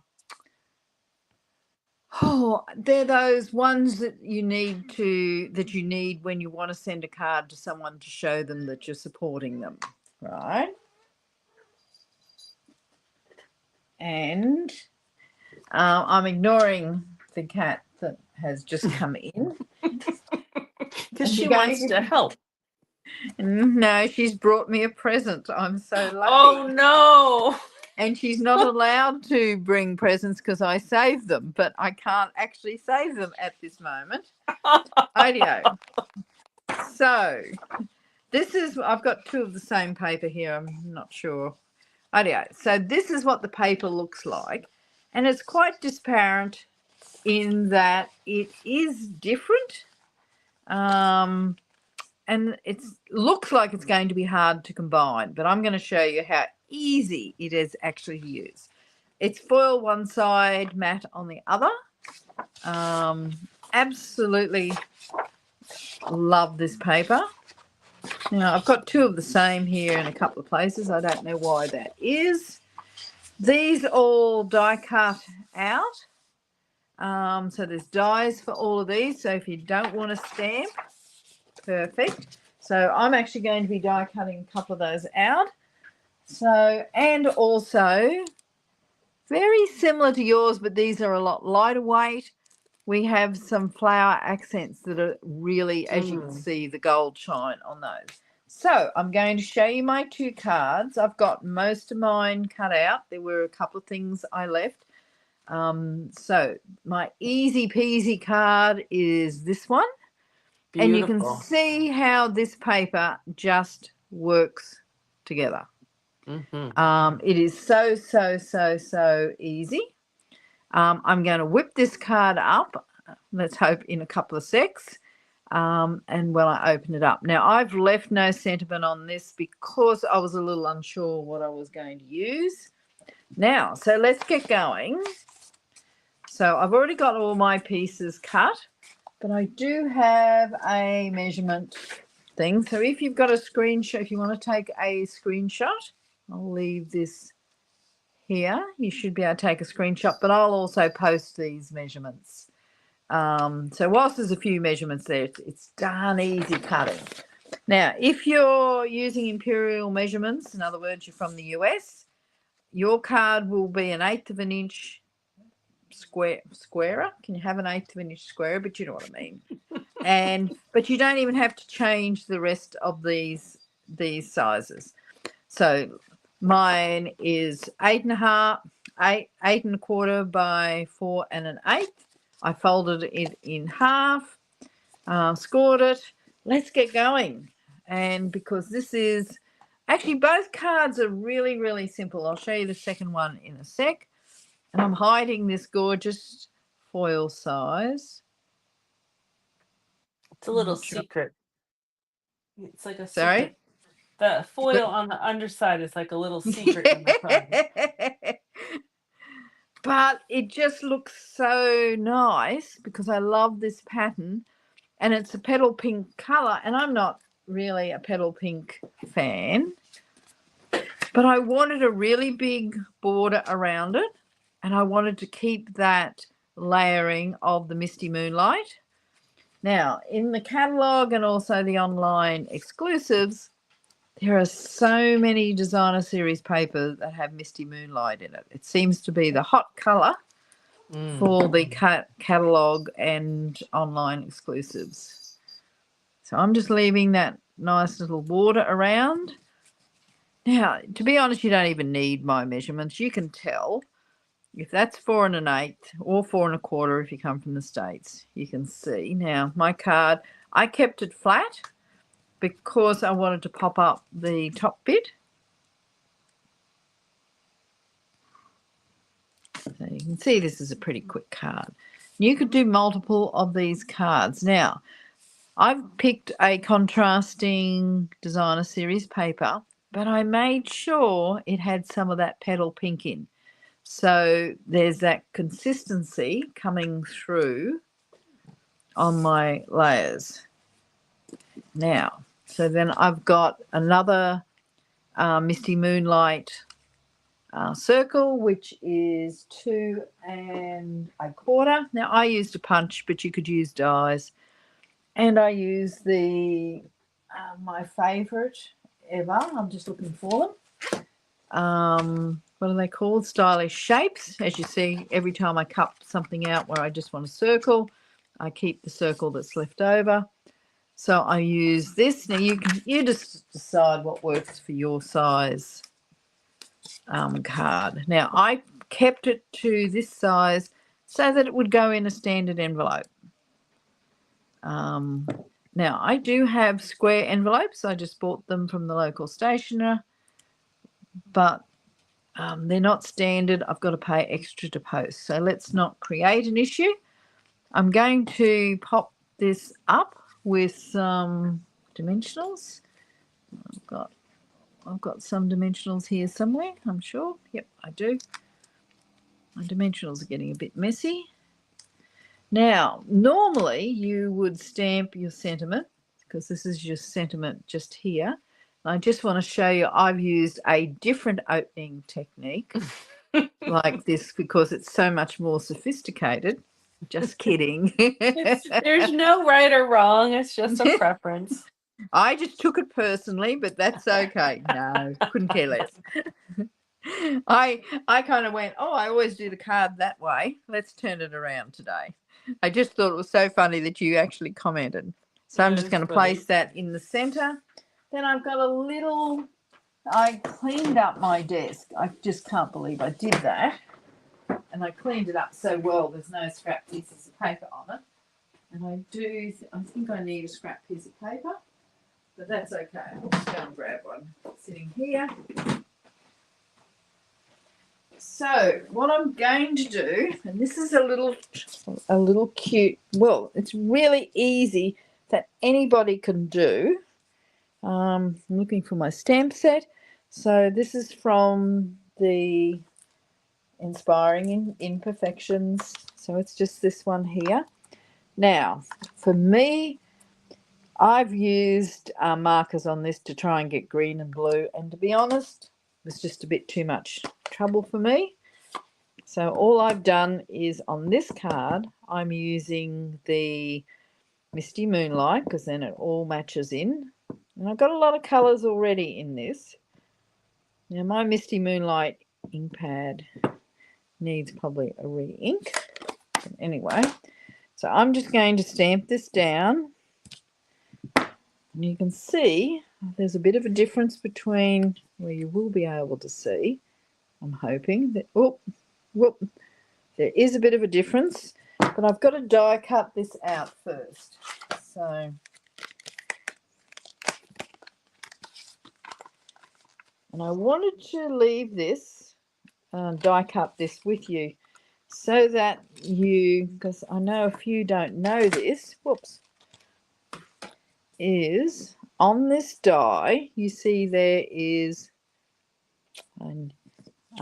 they're those ones that you need when you want to send a card to someone to show them that you're supporting them, right? And I'm ignoring the cat that has just come in because she wants to help. No, she's brought me a present. I'm so lucky. Oh no. And she's not allowed to bring presents because I saved them, but I can't actually save them at this moment. Ideo. So I've got two of the same paper here. I'm not sure. Ideo. So this is what the paper looks like. And it's quite disparate in that it is different. And it looks like it's going to be hard to combine, but I'm going to show you how easy it is actually to use. It's foil one side, matte on the other. Absolutely love this paper. Now, I've got two of the same here in a couple of places. I don't know why that is. These all die cut out. So there's dies for all of these. So if you don't want to stamp, perfect. So I'm actually going to be die cutting a couple of those out. So, and also very similar to yours, but these are a lot lighter weight. We have some flower accents that are really, as you can see, the gold shine on those. So I'm going to show you my 2 cards. I've got most of mine cut out. There were a couple of things I left. So my easy peasy card is this one. Beautiful. And you can see how this paper just works together. It is so easy. I'm going to whip this card up. Let's hope in a couple of secs. And when I open it up. Now, I've left no sentiment on this because I was a little unsure what I was going to use. Now, so let's get going. So I've already got all my pieces cut, but I do have a measurement thing. So if you've got a screenshot, if you want to take a screenshot, I'll leave this here. You should be able to take a screenshot, but I'll also post these measurements. So whilst there's a few measurements there, it's darn easy cutting. Now, if you're using imperial measurements, in other words, you're from the US, your card will be 1/8 of an inch squarer. Can you have 1/8 of an inch squarer? But you know what I mean. But you don't even have to change the rest of these sizes. So mine is 8 1/4 by 4 1/8. I folded it in half, scored it. Let's get going. And because this is actually, both cards are really, really simple. I'll show you the second one in a sec. And I'm hiding this gorgeous foil size. It's a little secret. It's like a secret. Sorry? The foil on the underside is like a little secret in the front. But it just looks so nice because I love this pattern, and it's a petal pink colour, and I'm not really a petal pink fan, but I wanted a really big border around it, and I wanted to keep that layering of the Misty Moonlight. Now, in the catalogue and also the online exclusives, there are so many designer series papers that have Misty Moonlight in it. It seems to be the hot colour for the catalogue and online exclusives. So I'm just leaving that nice little border around. Now, to be honest, you don't even need my measurements. You can tell if that's 4 1/8 or 4 1/4 if you come from the States. You can see. Now, my card, I kept it flat because I wanted to pop up the top bit. So you can see this is a pretty quick card. You could do multiple of these cards. Now, I've picked a contrasting designer series paper, but I made sure it had some of that petal pink in. So there's that consistency coming through on my layers. Now, so then I've got another Misty Moonlight circle, which is 2 1/4. Now, I used a punch, but you could use dies. And I use the my favourite ever. I'm just looking for them. What are they called? Stylish Shapes. As you see, every time I cut something out where I just want a circle, I keep the circle that's left over. So I use this. Now you just decide what works for your size card. Now I kept it to this size so that it would go in a standard envelope. Now I do have square envelopes. I just bought them from the local stationer, but they're not standard. I've got to pay extra to post. So let's not create an issue. I'm going to pop this up with some dimensionals. I've got some dimensionals here somewhere, I'm sure. Yep, I do. My dimensionals are getting a bit messy. Now, normally you would stamp your sentiment because this is your sentiment just here. And I just want to show you I've used a different opening technique like this because it's so much more sophisticated. Just kidding. There's no right or wrong. It's just a preference. I just took it personally, but that's okay. No, couldn't care less. I kind of went, I always do the card that way. Let's turn it around today. I just thought it was so funny that you actually commented. So I'm just going to place that in the center. Then I've got a little, I cleaned up my desk. I just can't believe I did that. And I cleaned it up so well, there's no scrap pieces of paper on it. And I think I need a scrap piece of paper, but that's okay. I'll just go and grab one sitting here. So what I'm going to do, and this is a little cute, well, it's really easy that anybody can do. I'm looking for my stamp set. So this is from the Inspiring Imperfections. So it's just this one here. Now, for me, I've used markers on this to try and get green and blue. And to be honest, it was just a bit too much trouble for me. So all I've done is on this card, I'm using the Misty Moonlight because then it all matches in. And I've got a lot of colours already in this. Now my Misty Moonlight ink pad needs probably a re-ink. Anyway, so I'm just going to stamp this down. And you can see there's a bit of a difference between where you will be able to see. I'm hoping that, there is a bit of a difference, but I've got to die cut this out first. So, and I wanted to leave this, die cut this with you so that because I know a few don't know this, is on this die, you see there is,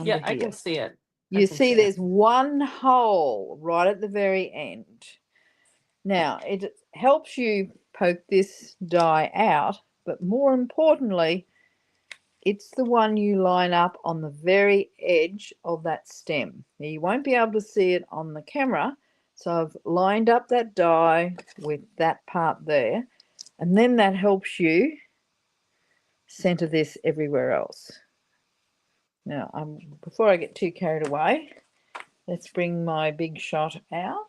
Yeah, I can see it. You see there's one hole right at the very end. Now, it helps you poke this die out, but more importantly, it's the one you line up on the very edge of that stem. Now, you won't be able to see it on the camera, so I've lined up that die with that part there, and then that helps you center this everywhere else. Now, before I get too carried away, let's bring my big shot out.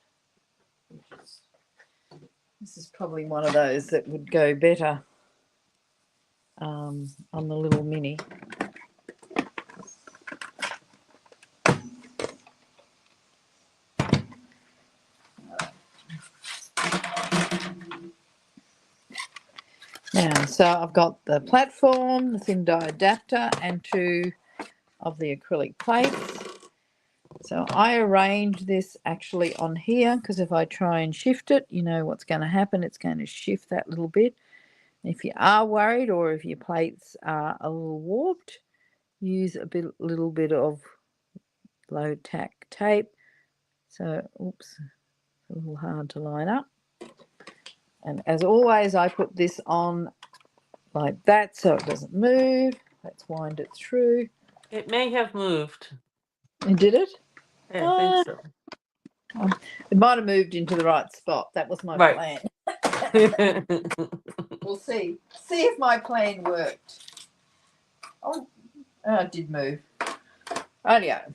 This is probably one of those that would go better on the little mini. Now, so I've got the platform, the thin die adapter, and 2 of the acrylic plates. So I arrange this actually on here because if I try and shift it, you know what's going to happen. It's going to shift that little bit. If you are worried or if your plates are a little warped, use a little bit of low tack tape. So, oops, it's a little hard to line up. And as always, I put this on like that so it doesn't move. Let's wind it through. It may have moved. And did it? Yeah, I think so. It might have moved into the right spot. That was my plan. We'll see. See if my plan worked. Oh, it did move. Rightio.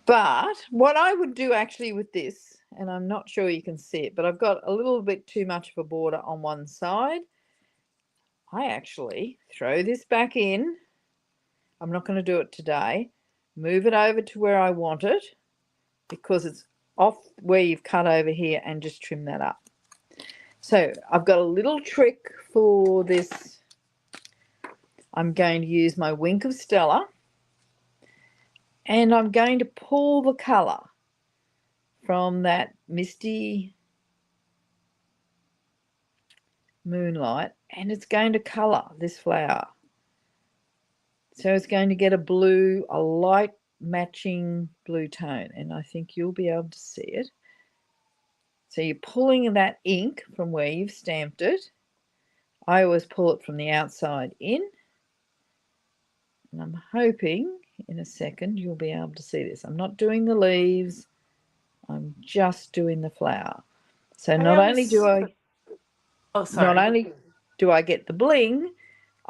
But what I would do actually with this, and I'm not sure you can see it, but I've got a little bit too much of a border on one side. I actually throw this back in. I'm not going to do it today. Move it over to where I want it because it's off where you've cut over here and just trim that up. So I've got a little trick for this. I'm going to use my Wink of Stella and I'm going to pull the colour from that Misty Moonlight and it's going to colour this flower. So it's going to get a blue, a light matching blue tone, and I think you'll be able to see it. So you're pulling that ink from where you've stamped it. I always pull it from the outside in. And I'm hoping in a second you'll be able to see this. I'm not doing the leaves. I'm just doing the flower. So not only do I get the bling,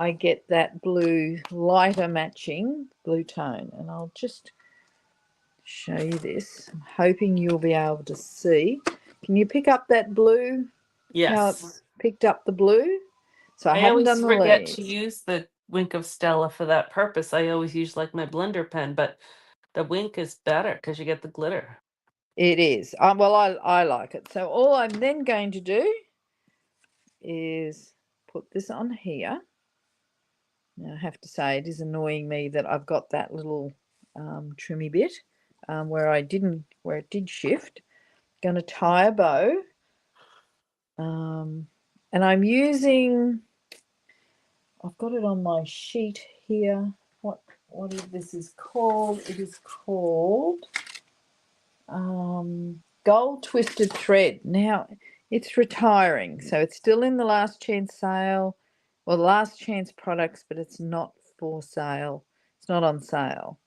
I get that blue lighter matching blue tone. And I'll just show you this. I'm hoping you'll be able to see. Can you pick up that blue? Yes. How it's picked up the blue? So I I haven't done always the forget to leaves. use the Wink of Stella for that purpose. I always use like my blender pen, but the Wink is better because you get the glitter. It is. Well, I like it. So all I'm then going to do is put this on here. Now I have to say it is annoying me that I've got that little trimmy bit where it did shift. Going to tie a bow, and I'm using. I've got it on my sheet here. What this is called? It is called gold twisted thread. Now it's retiring, so it's still in the last chance sale, or the last chance products, but it's not for sale. It's not on sale.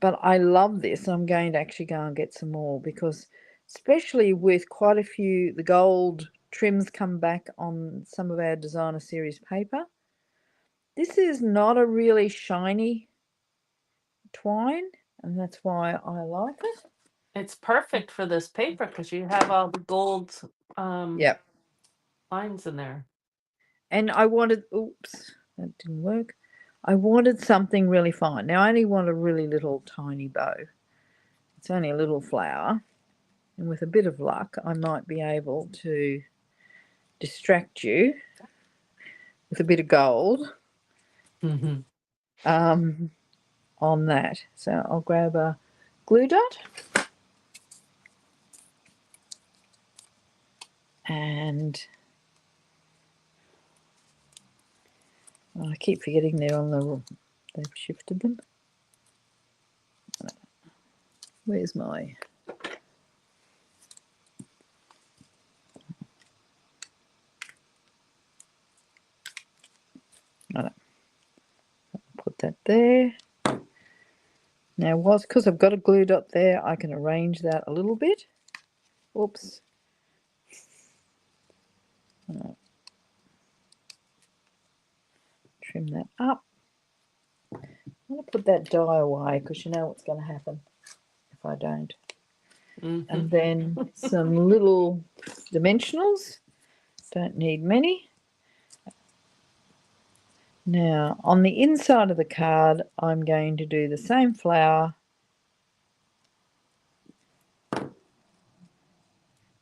But I love this. I'm going to actually go and get some more because, especially with quite a few, the gold trims come back on some of our designer series paper. This is not a really shiny twine, and that's why I like it. It's perfect for this paper because you have all the gold Yep. lines in there. And I wanted, oops, that didn't work. I wanted something really fine. Now I only want a really little tiny bow. It's only a little flower. And with a bit of luck, I might be able to distract you with a bit of gold on that. So I'll grab a glue dot. And I keep forgetting they've shifted them. Where's my... Put that there. Now, because I've got a glue dot there, I can arrange that a little bit. Oops. Trim that up. I'm going to put that die away because you know what's going to happen if I don't. And then some little dimensionals. Don't need many. Now, on the inside of the card, I'm going to do the same flower.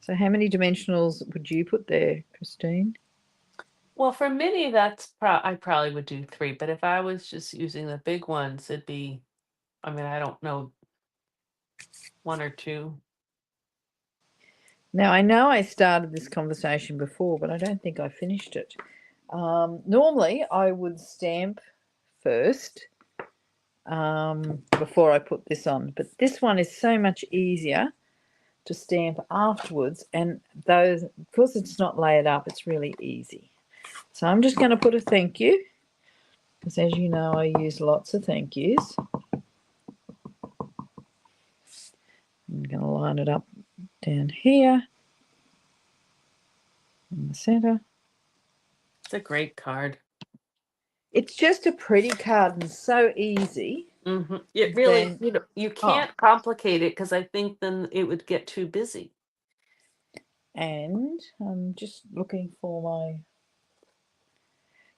So how many dimensionals would you put there, Christine? Well, for mini, I probably would do 3. But if I was just using the big ones, it'd be, I mean, I don't know, 1 or 2. Now, I know I started this conversation before, but I don't think I finished it. Normally, I would stamp first before I put this on, but this one is so much easier to stamp afterwards, and because it's not layered up, it's really easy. So I'm just going to put a thank you, because as you know, I use lots of thank yous. I'm going to line it up down here in the center. It's a great card. It's just a pretty card and so easy. It really, you can't complicate it because I think then it would get too busy. And I'm just looking for my...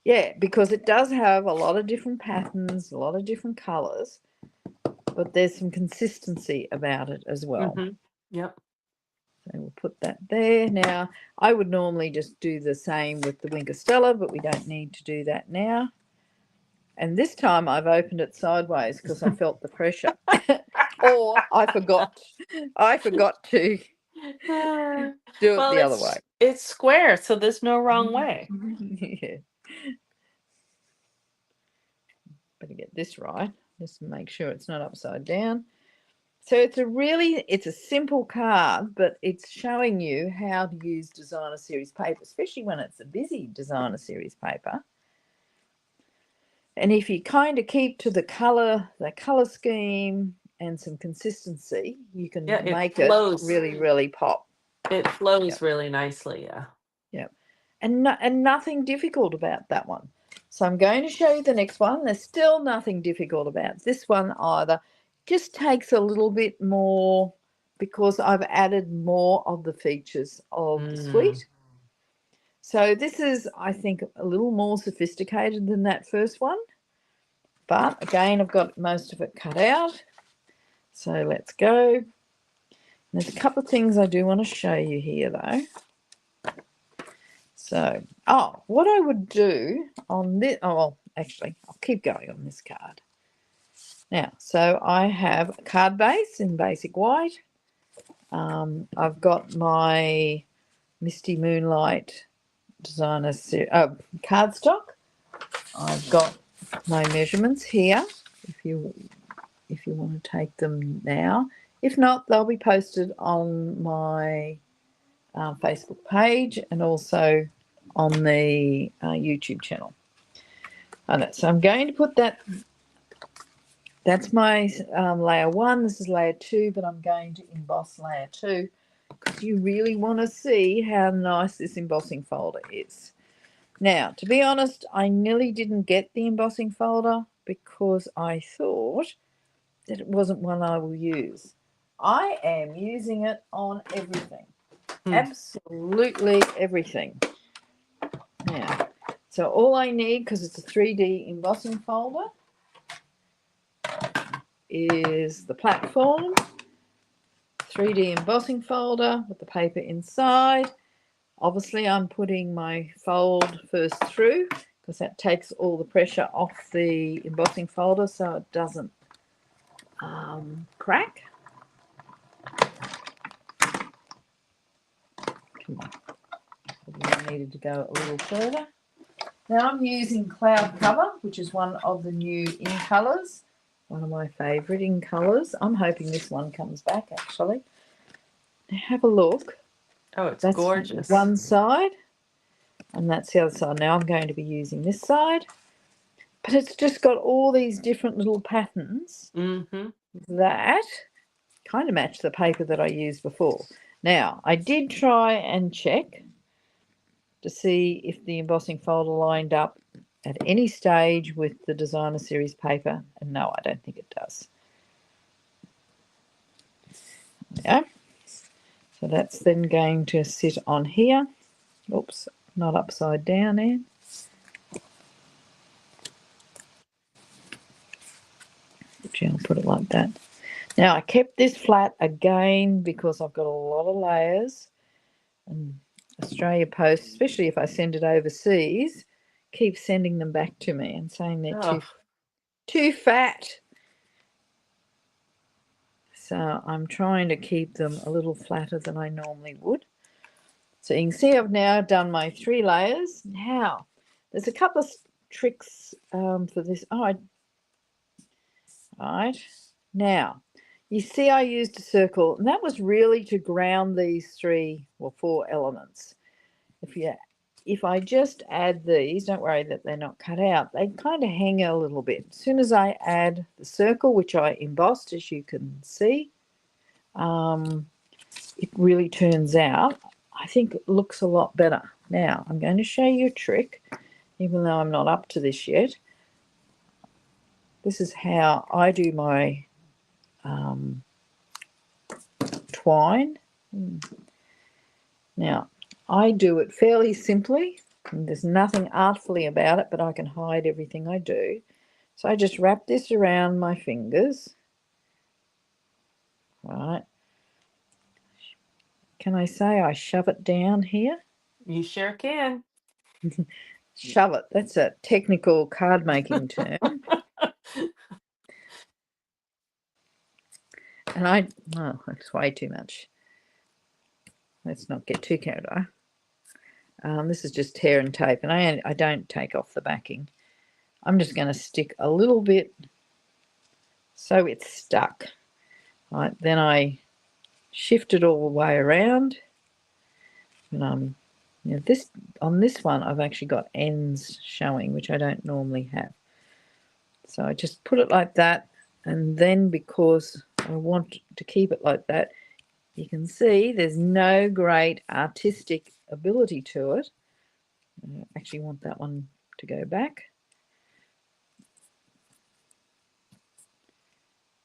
Yeah, because it does have a lot of different patterns, a lot of different colours, but there's some consistency about it as well. Yep. So we'll put that there. Now, I would normally just do the same with the Wink of Stella, but we don't need to do that now. And this time I've opened it sideways because I felt the pressure. Or I forgot to do it the other way. It's square, so there's no wrong way. Yeah. Better get this right. Just make sure it's not upside down. So it's a simple card, but it's showing you how to use designer series paper, especially when it's a busy designer series paper. And if you kind of keep to the color scheme and some consistency, you can make it really, really pop. It flows really nicely, yeah. Yeah. And nothing difficult about that one. So I'm going to show you the next one. There's still nothing difficult about this one either. Just takes a little bit more because I've added more of the features of the suite. So this is, I think, a little more sophisticated than that first one. But again, I've got most of it cut out. So let's go. There's a couple of things I do want to show you here, though. So, what I would do on this, well, actually, I'll keep going on this card. Now, so I have a card base in basic white. I've got my Misty Moonlight designer cardstock. I've got my measurements here. If you want to take them now, if not, they'll be posted on my Facebook page and also on the YouTube channel. So I'm going to put that. That's my layer 1. This is layer 2, but I'm going to emboss layer 2 because you really want to see how nice this embossing folder is. Now, to be honest, I nearly didn't get the embossing folder because I thought that it wasn't one I will use. I am using it on everything. Absolutely everything. Now, so all I need, because it's a 3D embossing folder, is the platform, 3D embossing folder with the paper inside. Obviously, I'm putting my fold first through because that takes all the pressure off the embossing folder so it doesn't crack. Come on. I needed to go a little further. Now I'm using Cloud Cover, which is one of the new in colours. One of my favourite in colours. I'm hoping this one comes back, actually. Now have a look. Oh, it's That's gorgeous. one side, and that's the other side. Now I'm going to be using this side. But it's just got all these different little patterns that kind of match the paper that I used before. Now, I did try and check to see if the embossing folder lined up at any stage with the designer series paper, and no, I don't think it does. Yeah. So that's then going to sit on here. Oops, not upside down there. Actually, I'll put it like that. Now, I kept this flat again because I've got a lot of layers, and Australia Post, especially if I send it overseas, keeps sending them back to me and saying they're too fat. So I'm trying to keep them a little flatter than I normally would. So you can see I've now done my 3 layers. Now, there's a couple of tricks for this. Right. Now, you see I used a circle, and that was really to ground these 4 elements. If I just add these, don't worry that they're not cut out. They kind of hang a little bit. As soon as I add the circle, which I embossed, as you can see, it really turns out, I think it looks a lot better. Now, I'm going to show you a trick, even though I'm not up to this yet. This is how I do my twine. Now, I do it fairly simply. And there's nothing artfully about it, but I can hide everything I do. So I just wrap this around my fingers. Right. Can I say I shove it down here? You sure can. Shove it. That's a technical card making term. And that's way too much. Let's not get too carried away. This is just tear and tape, and I don't take off the backing. I'm just going to stick a little bit so it's stuck. Right, then I shift it all the way around. And on this one, I've actually got ends showing, which I don't normally have. So I just put it like that, and then because I want to keep it like that, you can see there's no great artistic ability to it. I actually want that one to go back.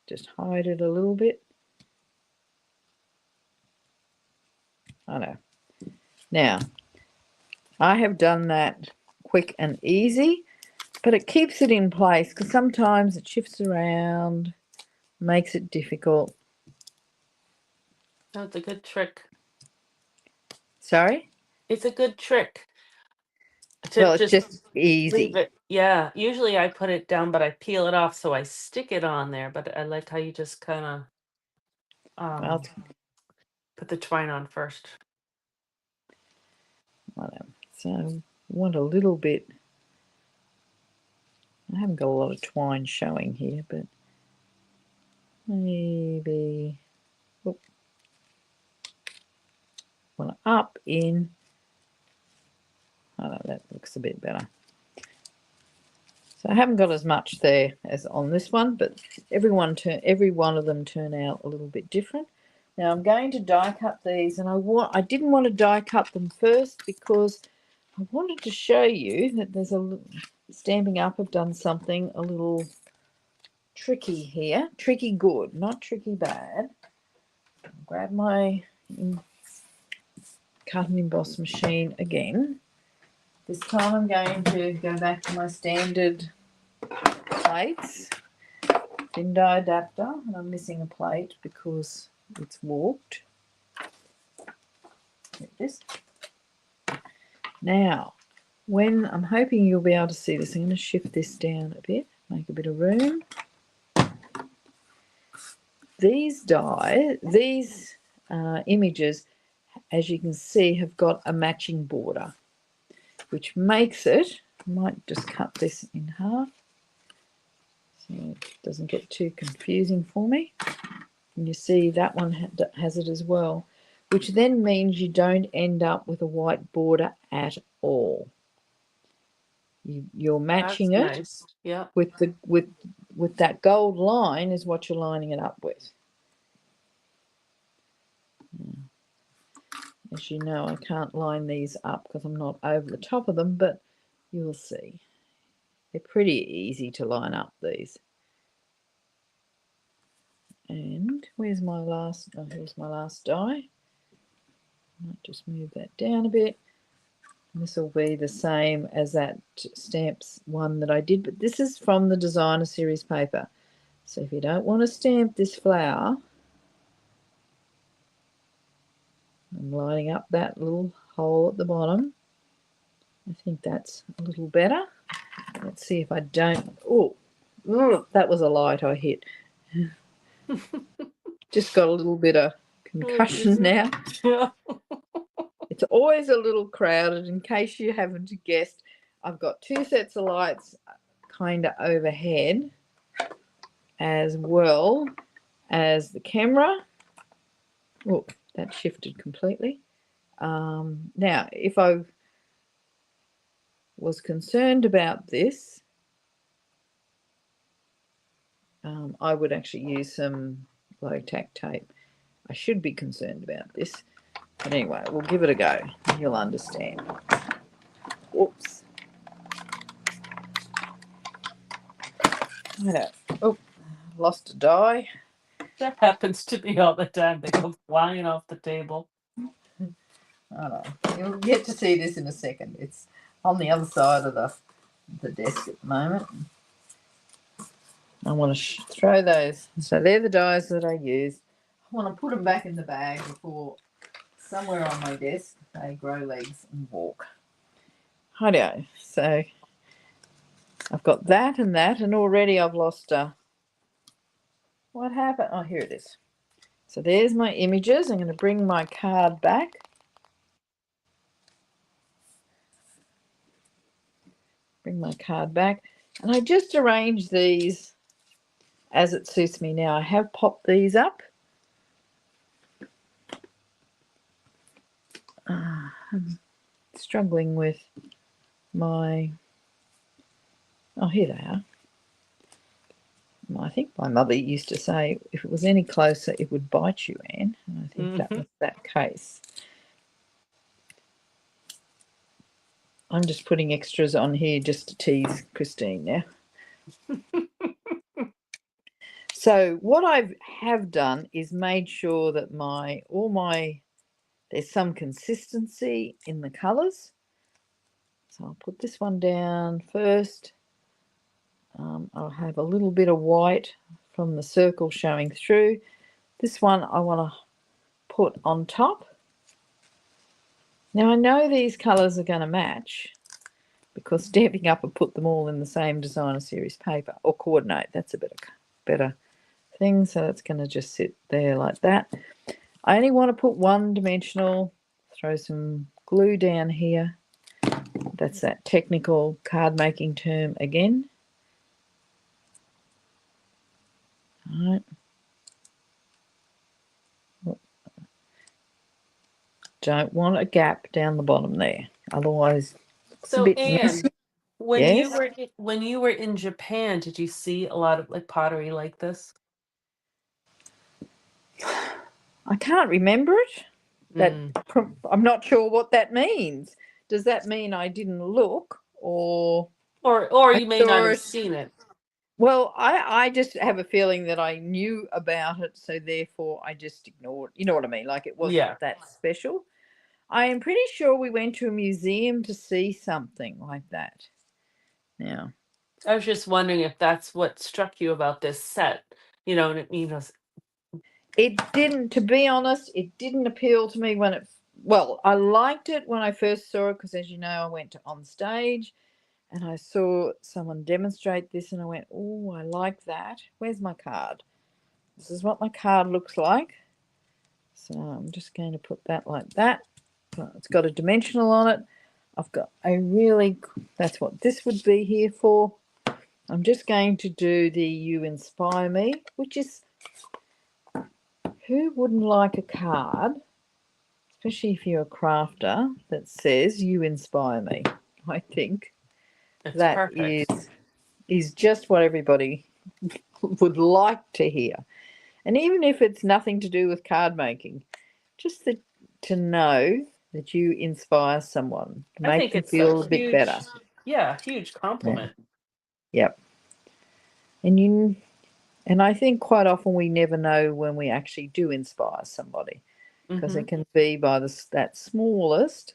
Just hide it a little bit. I know. Now, I have done that quick and easy, but it keeps it in place because sometimes it shifts around, makes it difficult. That's a good trick. Sorry? It's a good trick to Well, it's just leave easy. it. Yeah, usually I put it down, but I peel it off so I stick it on there. But I like how you just kind of Well, put the twine on first. so I want a little bit. I haven't got a lot of twine showing here, but maybe want to up in. Oh, that looks a bit better. So I haven't got as much there as on this one, but every one of them turn out a little bit different. Now I'm going to die cut these, and I didn't want to die cut them first because I wanted to show you that there's a Stampin' Up have done something a little tricky here. Tricky good, not tricky bad. Grab my cut and emboss machine again. This time I'm going to go back to my standard plates, thin die adapter, and I'm missing a plate because it's warped. Like this. Now, when I'm hoping you'll be able to see this, I'm going to shift this down a bit, make a bit of room. These images, as you can see, have got a matching border, which makes it, I might just cut this in half so it doesn't get too confusing for me. And you see that one has it as well, which then means you don't end up with a white border at all. You're matching That's it nice. Yeah. with that gold line is what you're lining it up with. As you know, I can't line these up because I'm not over the top of them, but you'll see. They're pretty easy to line up, these. And where's my last? Oh, here's my last die. Might just move that down a bit. This will be the same as that stamps one that I did, but this is from the designer series paper. So if you don't want to stamp this flower, I'm lining up that little hole at the bottom. I think that's a little better. Let's see if I don't. Oh, that was a light I hit. Just got a little bit of concussion now. Yeah. It's always a little crowded. In case you haven't guessed, I've got two sets of lights kind of overhead as well as the camera. Oh, that shifted completely. Now, if I was concerned about this, I would actually use some low-tack tape. I should be concerned about this. But anyway, we'll give it a go. You'll understand. Whoops. Oh, lost a die. That happens to me all the time. They go flying off the table. I know. You'll get to see this in a second. It's on the other side of the desk at the moment. I want to throw those. So they're the dies that I use. I want to put them back in the bag before somewhere on my desk they grow legs and walk. Righto. So I've got that, and already I've lost what happened? Oh, here it is. So there's my images. I'm going to bring my card back. Bring my card back. And I just arrange these as it suits me now. I have popped these up. I'm struggling with my... Oh, here they are. I think my mother used to say, if it was any closer, it would bite you, Anne. And I think that was that case. I'm just putting extras on here just to tease Christine now. So what I have done is made sure that there's some consistency in the colours. So I'll put this one down first. I'll have a little bit of white from the circle showing through. This one I want to put on top. Now I know these colours are going to match because Stampin' Up! Have put them all in the same designer series paper, or coordinate. That's a better thing. So it's going to just sit there like that. I only want to put one dimensional. Throw some glue down here. That's that technical card making term again. All right. Don't want a gap down the bottom there. Otherwise, it's a bit messy. When Yes. you were in Japan, did you see a lot of like pottery like this? I can't remember it. I'm not sure what that means. Does that mean I didn't look, or you may not have seen it? Well, I just have a feeling that I knew about it, so therefore I just ignored. You know what I mean? Like it wasn't that special. I am pretty sure we went to a museum to see something like that. Now, I was just wondering if that's what struck you about this set. You know, and it didn't. To be honest, it didn't appeal to me when it. Well, I liked it when I first saw it because, as you know, I went to on stage. And I saw someone demonstrate this and I went, oh, I like that. Where's my card? This is what my card looks like. So I'm just going to put that like that. It's got a dimensional on it. I've got that's what this would be here for. I'm just going to do the You Inspire Me, which is, who wouldn't like a card, especially if you're a crafter, that says You Inspire Me, I think. That perfect. Is just what everybody would like to hear. And even if it's nothing to do with card making, just to know that you inspire someone, to make them feel a bit better. Yeah, huge compliment. Yeah. Yep. And I think quite often we never know when we actually do inspire somebody, because it can be by that smallest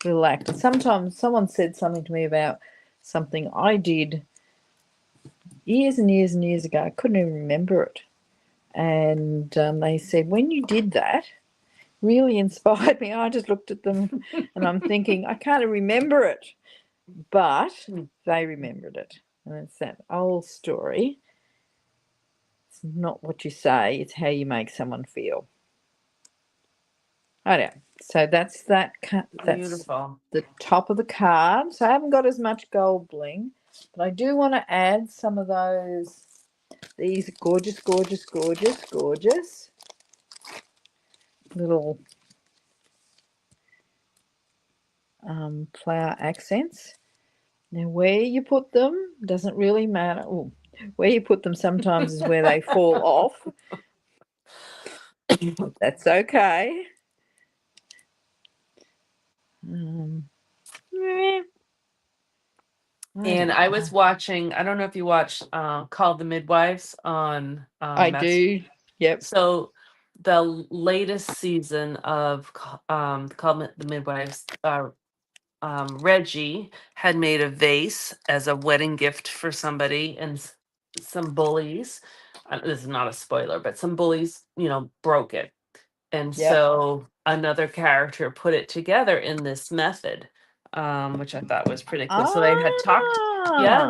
little act. And sometimes someone said something to me about something I did years and years and years ago. I couldn't even remember it. And they said, when you did that, really inspired me. I just looked at them and I'm thinking, I can't remember it. But they remembered it. And it's that old story. It's not what you say, it's how you make someone feel. Oh, yeah. So that's that. That's beautiful. The top of the card. So I haven't got as much gold bling, but I do want to add some of these gorgeous, gorgeous, gorgeous, gorgeous little flower accents. Now, where you put them doesn't really matter. Ooh, where you put them sometimes is where they fall off. That's okay. And I was watching, I don't know if you watched Called the Midwives on I do. Yep. So the latest season of Called the Midwives, Reggie had made a vase as a wedding gift for somebody, and some bullies, this is not a spoiler, but some bullies, broke it. And so another character put it together in this method, which I thought was pretty cool. So they had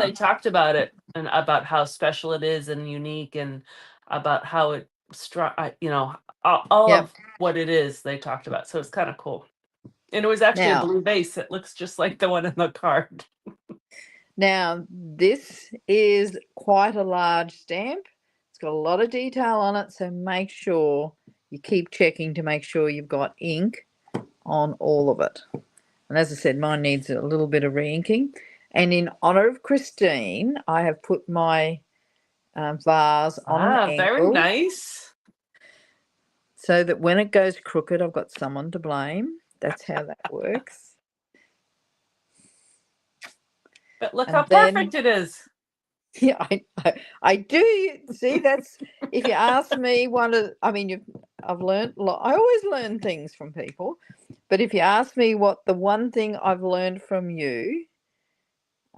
they talked about it and about how special it is and unique, and about how it all of what it is they talked about. So it's kind of cool. And it was actually a blue vase. It looks just like the one in the card. Now, this is quite a large stamp. It's got a lot of detail on it, so make sure you keep checking to make sure you've got ink on all of it. And as I said, mine needs a little bit of re-inking. And in honour of Christine, I have put my vase on an angle. Very nice. So that when it goes crooked, I've got someone to blame. That's how that works. But look how perfect it is. Yeah, I do. See, that's, if you ask me, I've learned a lot. I always learn things from people. But if you ask me what the one thing I've learned from you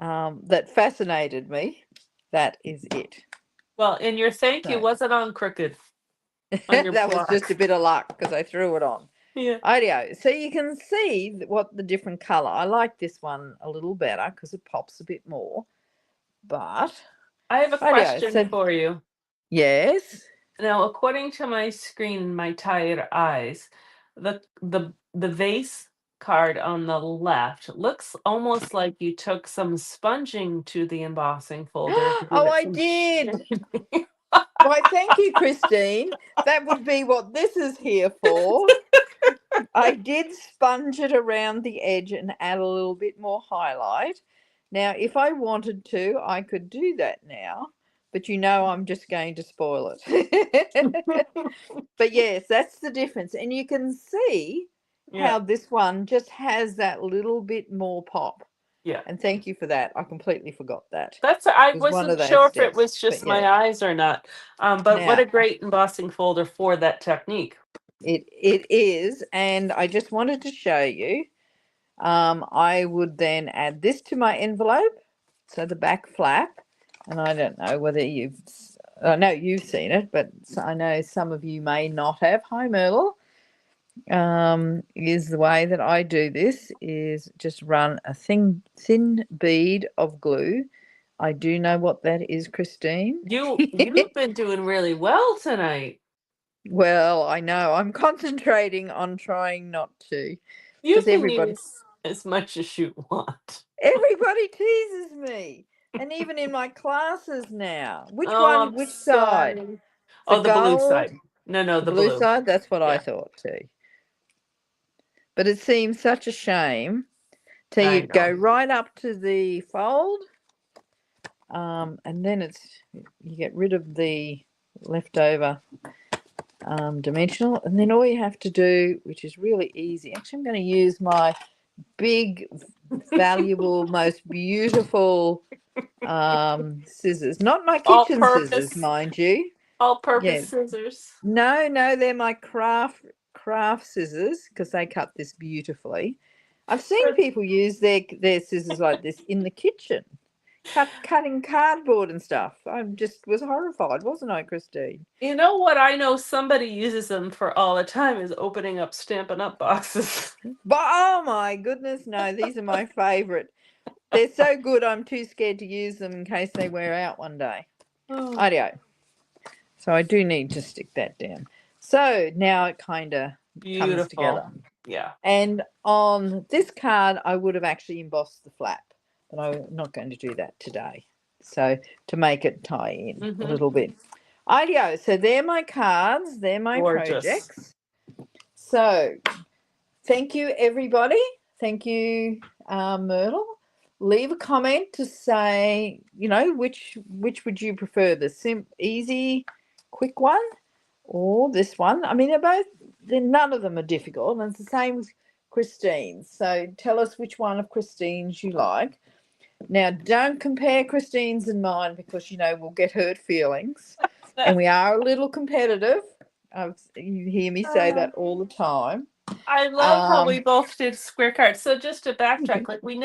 that fascinated me, that is it. Well, and your thank you So wasn't on crooked on your that was just block. a bit of luck because I threw it on. Yeah. Ideo. So you can see what the different colour. I like this one a little better because it pops a bit more. But I have a ideo. question So for you. yes. Now, according to my screen and my tired eyes, the vase card on the left looks almost like you took some sponging to the embossing folder to give Oh, it I some did. shading. Why, thank you, Christine. That would be what this is here for. I did sponge it around the edge and add a little bit more highlight. Now, if I wanted to, I could do that now, but you know I'm just going to spoil it. But yes, that's the difference. And you can see Yeah, how this one just has that little bit more pop. yeah. And thank you for that. I completely forgot that. I It was one of wasn't those sure if it steps. was But just yeah, my eyes or not. But what now a great embossing folder for that technique. it is. And I just wanted to show you. I would then add this to my envelope. So the back flap. And I don't know whether I know you've seen it, but I know some of you may not have. Hi, Myrtle. Is the way that I do this is just run a thin bead of glue. I do know what that is, Christine. You've been doing really well tonight. Well, I know. I'm concentrating on trying not to, You because can use as much as you want. everybody teases me, and even in my classes now. Which Oh, one? I'm Which side? sorry. The Oh, the blue gold, side. No, the the blue blue. side. That's what I Yeah, thought too. But it seems such a shame till you I go know. right up to the fold. And then you get rid of the leftover dimensional, and then all you have to do, which is really easy. Actually, I'm going to use my big, valuable, most beautiful scissors. Not my All kitchen scissors, purpose, mind you. all purpose Yeah, scissors. no, they're my craft scissors because they cut this beautifully. I've seen For- people use their scissors like this in the kitchen. Cutting cardboard and stuff. I just was horrified, wasn't I, Christine? You know what I know somebody uses them for all the time is opening up Stampin' Up boxes. But oh my goodness, no, these are my favourite. They're so good I'm too scared to use them in case they wear out one day. Oh, Ideo. So I do need to stick that down. So now it kind of comes beautiful. together. Yeah. And on this card, I would have actually embossed the flap, but I'm not going to do that today. So to make it tie in a Hmm. little bit. Ideo. So they're my cards. They're my Gorgeous. projects. So thank you, everybody. Thank you, Myrtle. Leave a comment to say, which would you prefer, the easy, quick one, or this one? I mean, none of them are difficult, and it's the same with Christine's. So tell us which one of Christine's you like. Now, don't compare Christine's and mine because we'll get hurt feelings, and we are a little competitive. You hear me say that all the time. I love how we both did square cards. So just to backtrack, like we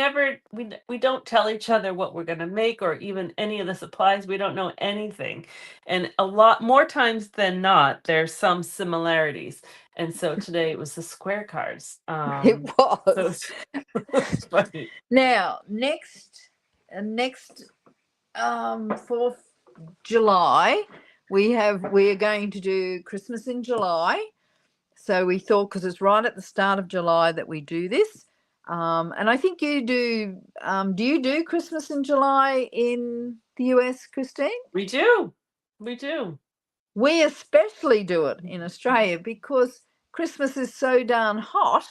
don't tell each other what we're gonna make or even any of the supplies. We don't know anything, and a lot more times than not, there's some similarities. And so today it was the square cards. It So was. it's funny. Now, next 4th July, we are going to do Christmas in July. So we thought, because it's right at the start of July, that we do this. And I think you do. Do you do Christmas in July in the US, Christine? We do. We do. We especially do it in Australia because Christmas is so darn hot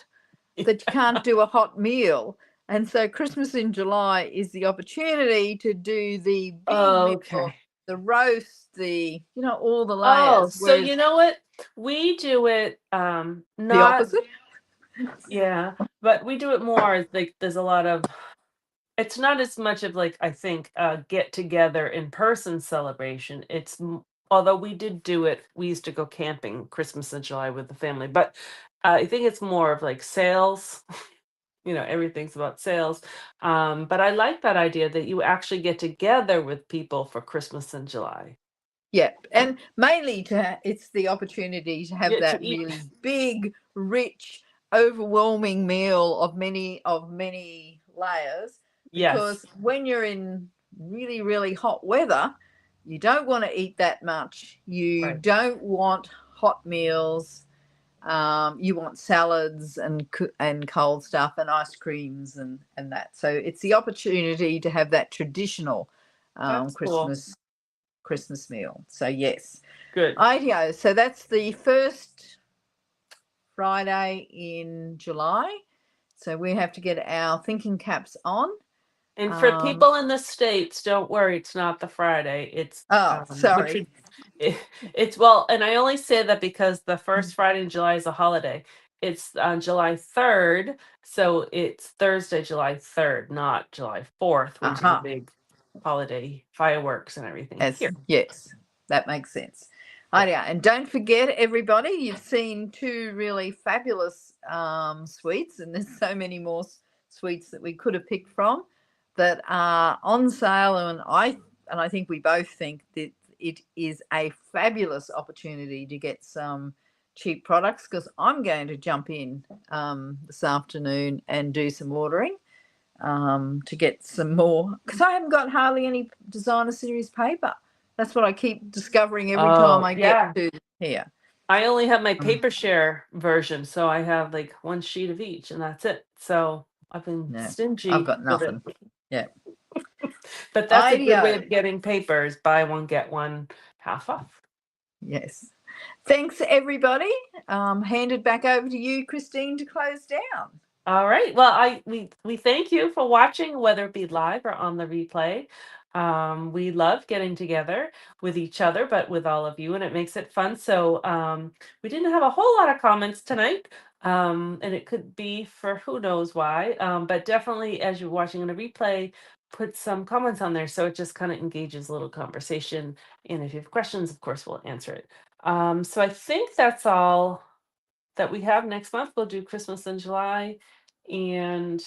that you can't do a hot meal. And so Christmas in July is the opportunity to do the big meal, Okay. the roast, all the Oh, layers. so Whereas you know what? We do it the not opposite. yeah, but we do it more like there's a lot of it's not as much of like I think a get together in person celebration. It's although we did do it, we used to go camping Christmas in July with the family, but I think it's more of like sales. Everything's about sales. But I like that idea that you actually get together with people for Christmas in July. Yeah, and mainly it's the opportunity to have Yeah, that to eat. really big, rich, overwhelming meal of many layers. Yes. Because when you're in really, really hot weather, you don't want to eat that much. You Right. don't want hot meals. You want salads and cold stuff and ice creams and that. So it's the opportunity to have that traditional That's cool. Christmas meal. So yes, Good. IDEO. So that's the first Friday in July. So we have to get our thinking caps on. And for people in the States, don't worry, it's not the Friday. It's Sorry. it's well, and I only say that because the first Friday in July is a holiday. It's on July 3rd, so it's Thursday, July 3rd, not July 4th, which is a big holiday, fireworks and everything. Yes, that makes sense. Yeah. And don't forget, everybody, you've seen two really fabulous sweets, and there's so many more sweets that we could have picked from that are on sale, and I think we both think that it is a fabulous opportunity to get some cheap products, because I'm going to jump in this afternoon and do some ordering to get some more, because I haven't got hardly any designer series paper. That's what I keep discovering every time I get to here. I only have my paper share version, so I have like one sheet of each, and that's it. So I've been stingy. I've got nothing. Yeah. But that's a good way of getting papers. Buy one, get one half off. Yes. Thanks, everybody. Hand it back over to you, Christine, to close down. All right. Well, we thank you for watching, whether it be live or on the replay. We love getting together with each other, but with all of you, and it makes it fun. So we didn't have a whole lot of comments tonight, and it could be for who knows why. But definitely, as you're watching on a replay, put some comments on there so it just kind of engages a little conversation. And if you have questions, of course, we'll answer it. So I think that's all that we have. Next month we'll do Christmas in July, and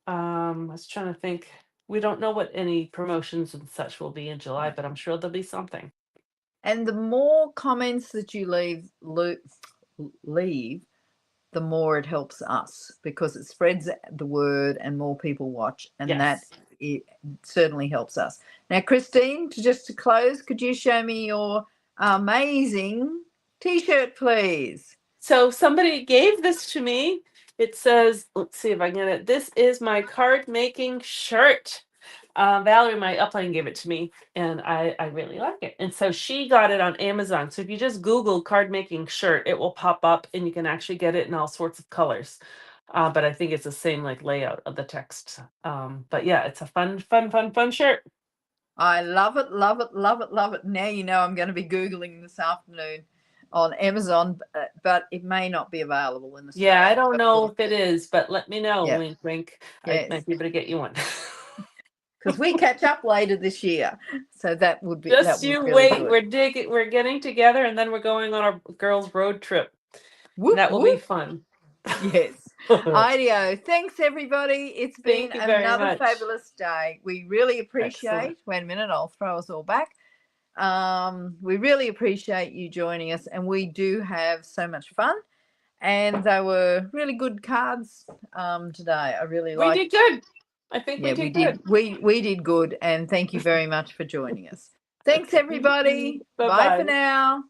I was trying to think, we don't know what any promotions and such will be in July, but I'm sure there'll be something. And the more comments that you leave, the more it helps us, because it spreads the word and more people watch, and that it certainly helps us. Now, Christine, to close, could you show me your amazing t-shirt, please? So somebody gave this to me. It says, let's see if I can get it. This is my card making shirt. Valerie, my upline, gave it to me, and I really like it. And so she got it on Amazon. So if you just Google card making shirt, it will pop up, and you can actually get it in all sorts of colors. But I think it's the same like layout of the text. But yeah, it's a fun shirt. I love it, love it, love it, love it. Now you know I'm going to be Googling this afternoon on Amazon, but it may not be available in Australia. Yeah, I don't know if it is, but let me know. Wink, wink. Yes. I might be able to get you one. Because we catch up later this year, so that would be just you really wait. Good. We're getting together, and then we're going on our girls' road trip. That will be fun. Yes. IDEO. Thanks, everybody. It's been another fabulous day. We really appreciate. Excellent. Wait a minute, I'll throw us all back. We really appreciate you joining us, and we do have so much fun. And they were really good cards today. I really liked. We did good. I think we did good. We did good, and thank you very much for joining us. Thanks, everybody. Bye for now.